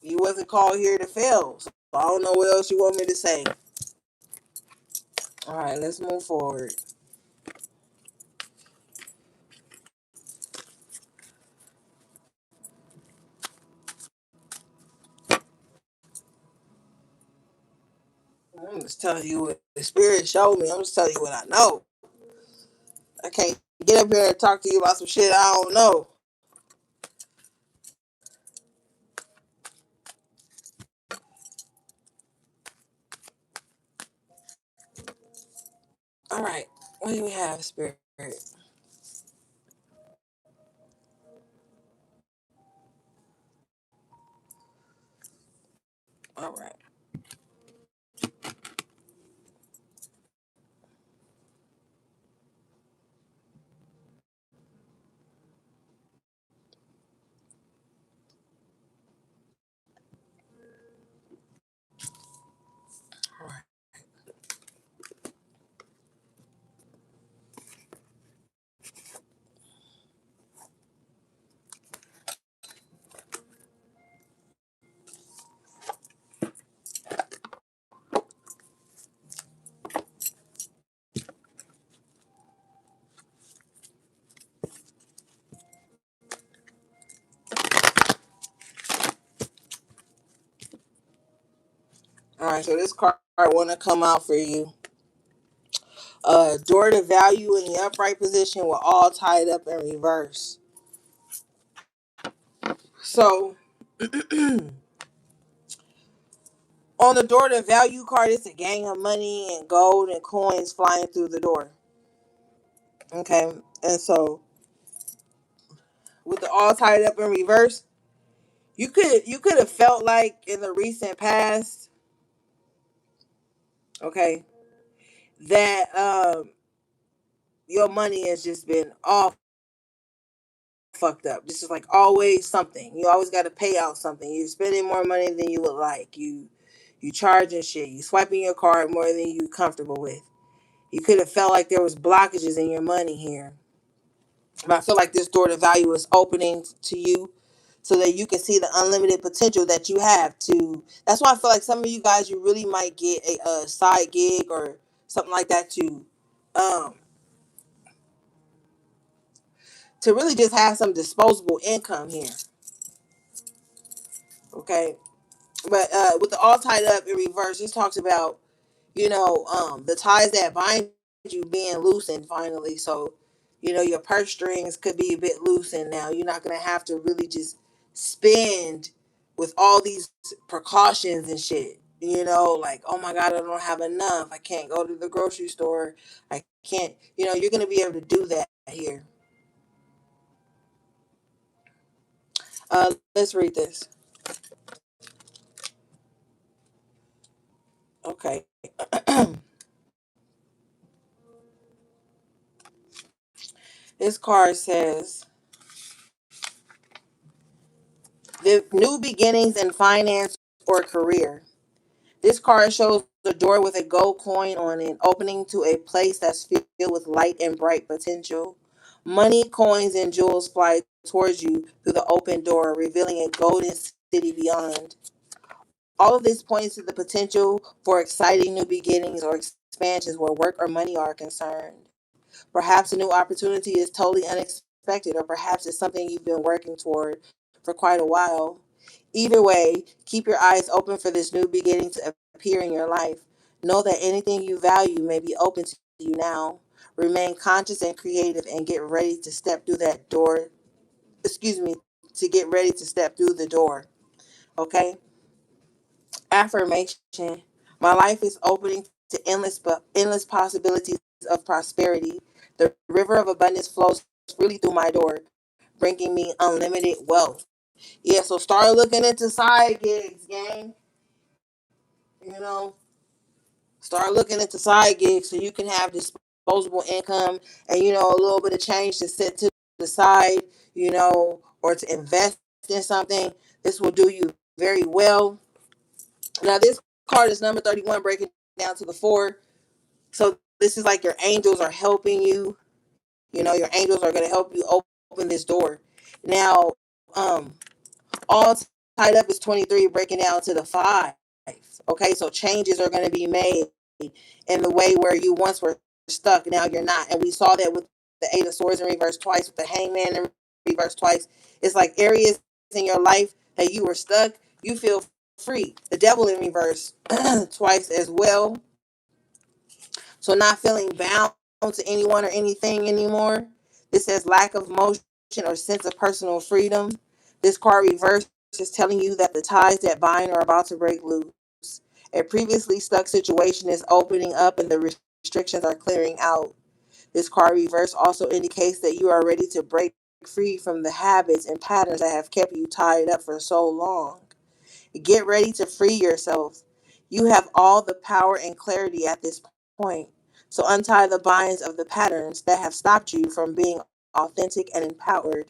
you wasn't called here to fail. So I don't know what else you want me to say. All right, let's move forward. I'm just telling you what the spirit showed me. I'm just telling you what I know. I can't get up here and talk to you about some shit I don't know. All right, what do we have, spirit? All right. All right. All right. So this card want to come out for you. Door to value in the upright position with all tied up in reverse. So on the door to value card, it's a gang of money and gold and coins flying through the door. Okay, and so with the all tied up in reverse, you could have felt like in the recent past, okay, that your money has just been all fucked up. This is like always something. You always got to pay out something. You're spending more money than you would like. You charging shit. You swiping your card more than you comfortable with. You could have felt like there was blockages in your money here. But I feel like this door to value is opening to you so that you can see the unlimited potential that you have to. That's why I feel like some of you guys, you really might get a side gig or something like that um, to really just have some disposable income here. Okay. But with the all tied up in reverse, this talks about, the ties that bind you being loosened finally. So, your purse strings could be a bit loosened now. You're not going to have to really just spend with all these precautions and shit. Like, oh my God, I don't have enough. I can't go to the grocery store. I can't, you're going to be able to do that here. Let's read this. Okay. This card says the new beginnings in finance or career. This card shows a door with a gold coin on it, opening to a place that's filled with light and bright potential. Money, coins, and jewels fly towards you through the open door, revealing a golden city beyond. All of this points to the potential for exciting new beginnings or expansions where work or money are concerned. Perhaps a new opportunity is totally unexpected, or perhaps it's something you've been working toward for quite a while. Either way, keep your eyes open for this new beginning to appear in your life. Know that anything you value may be open to you now. Remain conscious and creative and get ready to step through that door. Excuse me, to get ready to step through the door. Okay? Affirmation. My life is opening to endless possibilities of prosperity. The river of abundance flows freely through my door, bringing me unlimited wealth. Yeah, so start looking into side gigs, gang. You know, start looking into side gigs so you can have disposable income and, a little bit of change to set to the side, or to invest in something. This will do you very well. Now, this card is number 31, breaking down to the four. So, this is like your angels are helping you. Your angels are going to help you open this door. Now, um, all tied up is 23, breaking down to the five. Okay, so changes are going to be made in the way where you once were stuck, now you're not. And we saw that with the Eight of Swords in reverse twice, with the Hangman in reverse twice. It's like areas in your life that you were stuck, you feel free. The Devil in reverse twice as well. So not feeling bound to anyone or anything anymore. This says lack of motion or sense of personal freedom. This card reverse is telling you that the ties that bind are about to break loose. A previously stuck situation is opening up and the restrictions are clearing out. This card reverse also indicates that you are ready to break free from the habits and patterns that have kept you tied up for so long. Get ready to free yourself. You have all the power and clarity at this point. So untie the binds of the patterns that have stopped you from being authentic and empowered.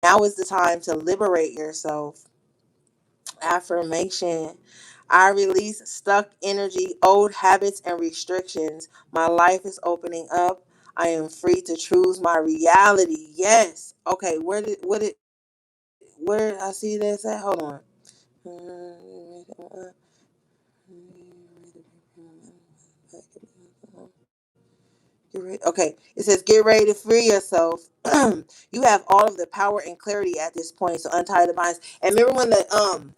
Now is the time to liberate yourself. Affirmation. I release stuck energy, old habits, and restrictions. My life is opening up. I am free to choose my reality. Yes. Okay, where did I see this at? Hold on. Okay, it says get ready to free yourself. You have all of the power and clarity at this point, so untie the binds. And remember when the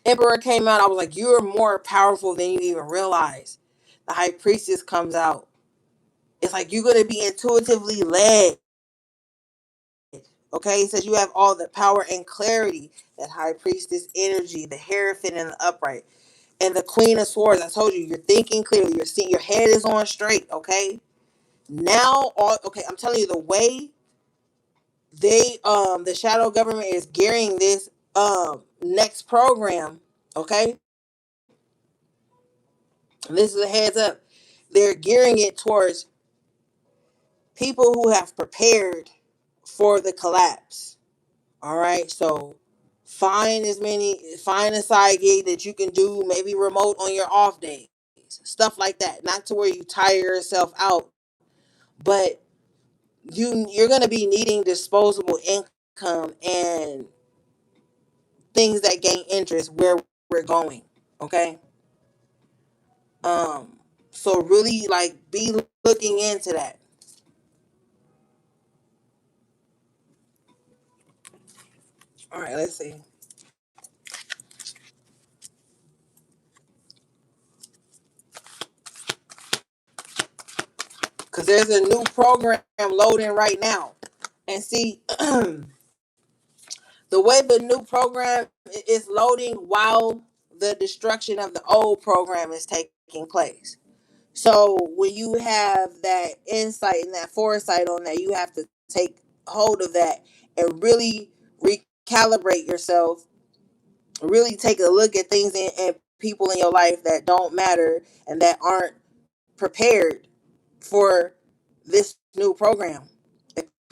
Emperor came out, I was like, you're more powerful than you even realize. The High Priestess comes out. It's like you're gonna be intuitively led. Okay, it says you have all the power and clarity. That High Priestess energy, the Hierophant and the Upright, and the Queen of Swords. I told you, you're thinking clearly. You're seeing your head is on straight. Okay, now all okay. I'm telling you, the way the shadow government is gearing this next program. Okay, and this is a heads up. They're gearing it towards people who have prepared for the collapse. All right, so find a side gig that you can do, maybe remote on your off days, stuff like that. Not to where you tire yourself out, but you're gonna be needing disposable income and things that gain interest where we're going. Okay, um, so really like be looking into that. All right, let's see. Because there's a new program loading right now. And see, the way the new program is loading while the destruction of the old program is taking place. So when you have that insight and that foresight on that, you have to take hold of that and really recalibrate yourself, really take a look at things and people in your life that don't matter and that aren't prepared for this new program.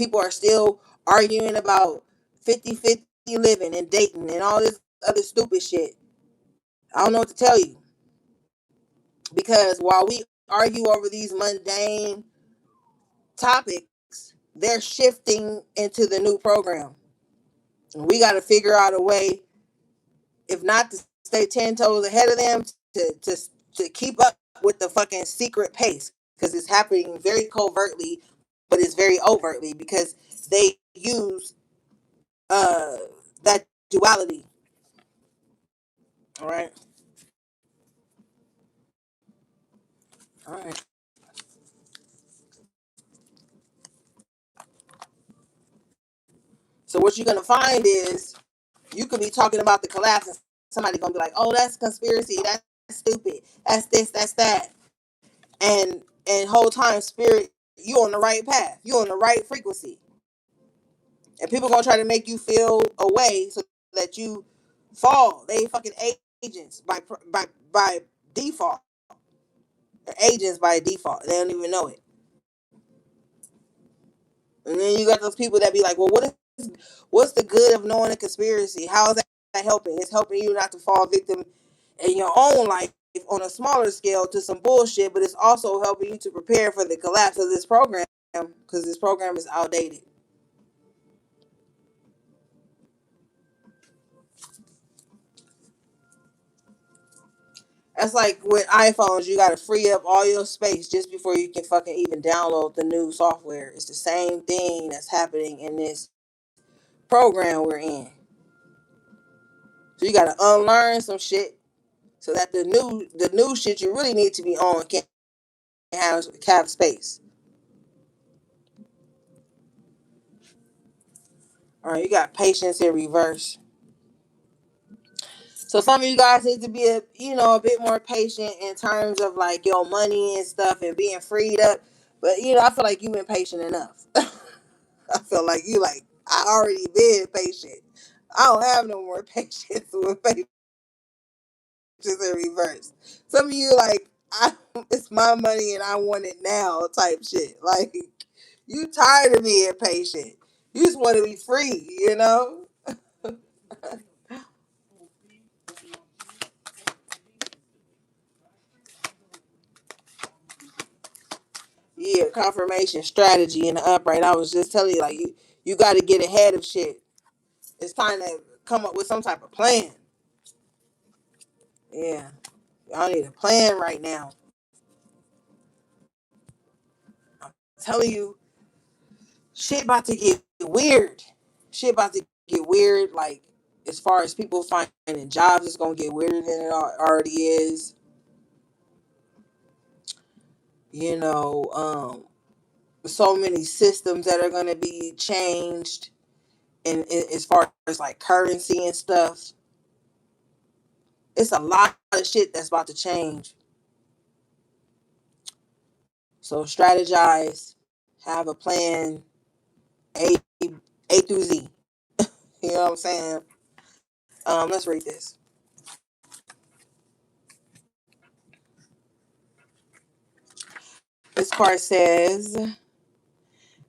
people are still arguing about 50-50 living and dating and all this other stupid shit. I don't know what to tell you. Because while we argue over these mundane topics, they're shifting into the new program. And we got to figure out a way, if not to stay 10 toes ahead of them, to keep up with the fucking secret pace. Because it's happening very covertly, but it's very overtly because they use uh, that duality. All right. All right. So what you're going to find is you could be talking about the collapse and somebody gonna be like, "Oh, that's conspiracy. That's stupid. That's this. That's that." And whole time, spirit, you on the right path. You on the right frequency. And people gonna try to make you feel away so that you fall. They fucking agents by default. They're agents by default. They don't even know it. And then you got those people that be like, "Well, what's the good of knowing a conspiracy? How is that helping? It's helping you not to fall victim in your own life on a smaller scale to some bullshit, but it's also helping you to prepare for the collapse of this program because this program is outdated." That's like with iPhones, you got to free up all your space just before you can fucking even download the new software. It's the same thing that's happening in this program we're in. So you got to unlearn some shit so that the new shit you really need to be on can have space. All right, you got patience in reverse. So some of you guys need to be a bit more patient in terms of like your money and stuff and being freed up. But I feel like you've been patient enough. I feel like I already been patient. I don't have no more patience with patience in reverse. Some of you it's my money and I want it now type shit. Like you tired of being patient. You just want to be free. Yeah, confirmation strategy in the upright. I was just telling you, like you got to get ahead of shit. It's time to come up with some type of plan. Yeah, y'all need a plan right now. I'm telling you, shit about to get weird. Shit about to get weird. Like as far as people finding jobs, it's gonna get weirder than it already is. You know, so many systems that are gonna be changed, and as far as like currency and stuff, it's a lot of shit that's about to change. So strategize, have a plan, A A through Z. You know what I'm saying? Let's read this. This card says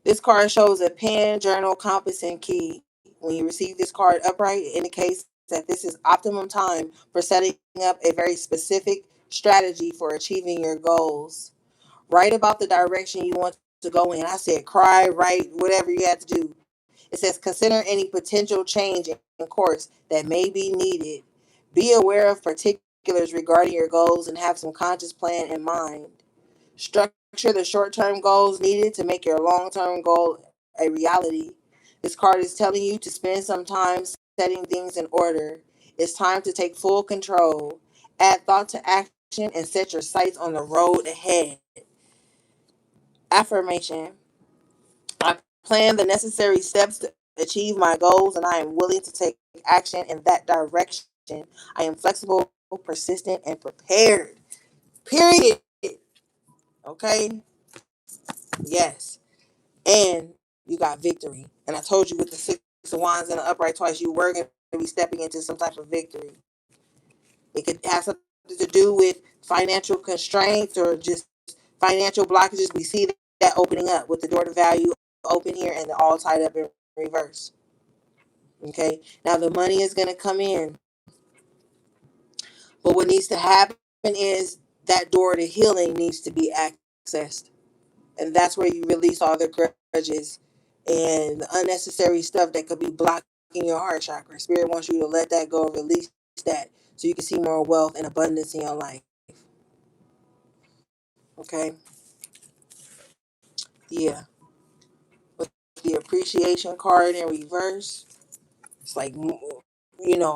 this card shows a pen, journal, compass, and key. When you receive this card upright, it indicates that this is optimum time for setting up a very specific strategy for achieving your goals. Write about the direction you want to go in. I said cry, write, whatever you have to do. It says consider any potential change in course that may be needed. Be aware of particulars regarding your goals and have some conscious plan in mind. Structure the short-term goals needed to make your long-term goal a reality. This card is telling you to spend some time setting things in order. It's time to take full control. Add thought to action and set your sights on the road ahead. Affirmation. I plan the necessary steps to achieve my goals and I am willing to take action in that direction. I am flexible, persistent, and prepared. Period. Okay? Yes. And you got victory. And I told you with the six of wands and the upright twice, you were going to be stepping into some type of victory. It could have something to do with financial constraints or just financial blockages. We see that opening up with the door to value open here, and they're all tied up in reverse. Okay, now the money is going to come in, but what needs to happen is that door to healing needs to be accessed. And that's where you release all the grudges and the unnecessary stuff that could be blocking your heart chakra. Spirit wants you to let that go, release that, so you can see more wealth and abundance in your life. Okay? Yeah. With the appreciation card in reverse, it's like,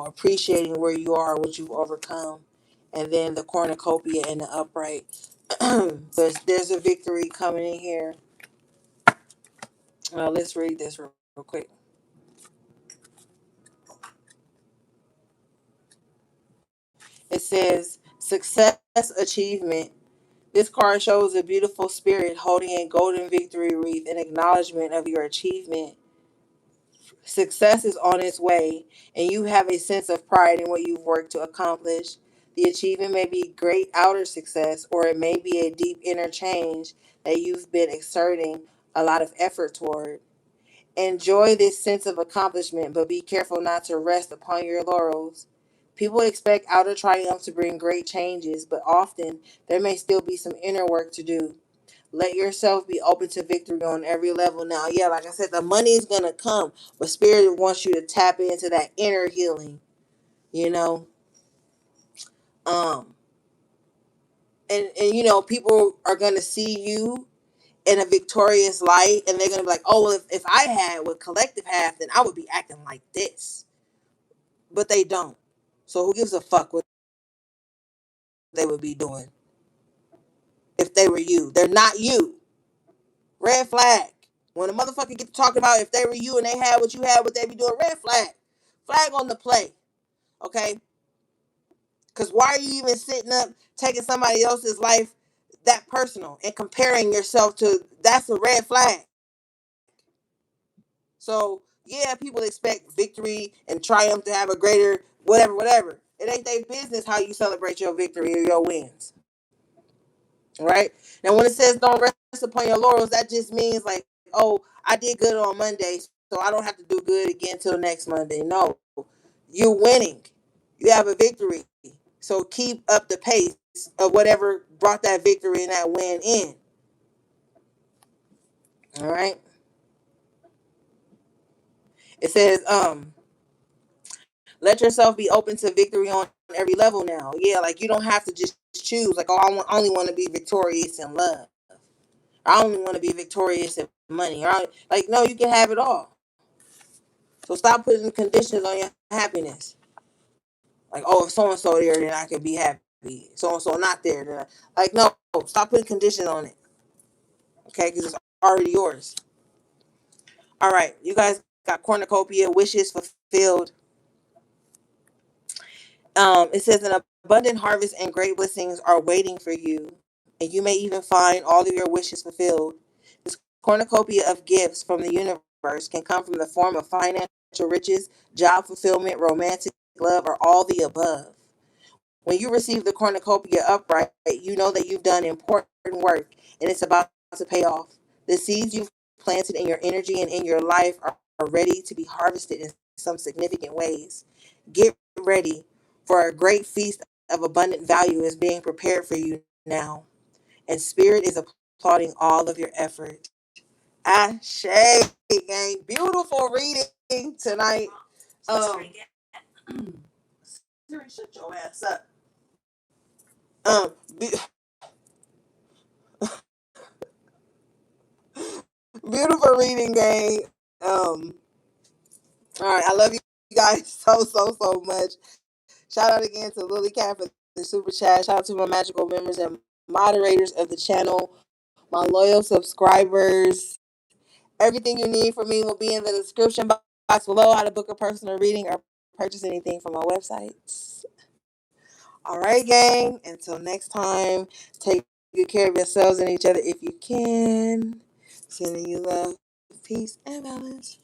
appreciating where you are, what you've overcome. And then the cornucopia and the upright. There's a victory coming in here. Let's read this real quick. It says, success achievement. This card shows a beautiful spirit holding a golden victory wreath in acknowledgement of your achievement. Success is on its way, and you have a sense of pride in what you've worked to accomplish. The achievement may be great outer success, or it may be a deep inner change that you've been exerting a lot of effort toward. Enjoy this sense of accomplishment, but be careful not to rest upon your laurels. People expect outer triumph to bring great changes, but often there may still be some inner work to do. Let yourself be open to victory on every level. Now, yeah, like I said, the money is going to come, but Spirit wants you to tap into that inner healing, you know? Um, and people are going to see you in a victorious light, and they're going to be like, oh, well, if I had what Collective had, then I would be acting like this. But they don't. So who gives a fuck what they would be doing if they were you? They're not you. Red flag. When a motherfucker get to talking about if they were you and they had what you had, what they be doing, red flag. Flag on the play. Okay? Because why are you even sitting up taking somebody else's life that personal and comparing yourself to, that's a red flag. So yeah, people expect victory and triumph to have a greater whatever. It ain't their business how you celebrate your victory or your wins. Right? Now, when it says don't rest upon your laurels, that just means like, oh, I did good on Monday, so I don't have to do good again till next Monday. No, you're winning. You have a victory. So keep up the pace of whatever brought that victory and that win in. All right. It says, let yourself be open to victory on every level now. Yeah, like you don't have to just choose like, oh, only want to be victorious in love. I only want to be victorious in money. Right? Like, no, you can have it all. So stop putting conditions on your happiness. Like, oh, if so and so there, then I can be happy. So and so not there, then like, no, stop putting conditions on it. Okay, because it's already yours. All right, you guys got cornucopia, wishes fulfilled. It says an abundant harvest and great blessings are waiting for you, and you may even find all of your wishes fulfilled. This cornucopia of gifts from the universe can come from the form of financial riches, job fulfillment, romantic love, or all the above. When you receive the cornucopia upright, you know that you've done important work and it's about to pay off. The seeds you've planted in your energy and in your life are ready to be harvested in some significant ways. Get ready, for a great feast of abundant value is being prepared for you now. And Spirit is applauding all of your effort. Ashe, gang. Beautiful reading tonight. Siri, shut your ass up. Be- beautiful reading, gang. All right, I love you guys so much. Shout out again to Lily Cat for the super chat. Shout out to my magical members and moderators of the channel, my loyal subscribers. Everything you need from me will be in the description box below. How to book a personal reading or purchase anything from my website. All right, gang. Until next time, take good care of yourselves and each other if you can. Sending you love, peace, and balance.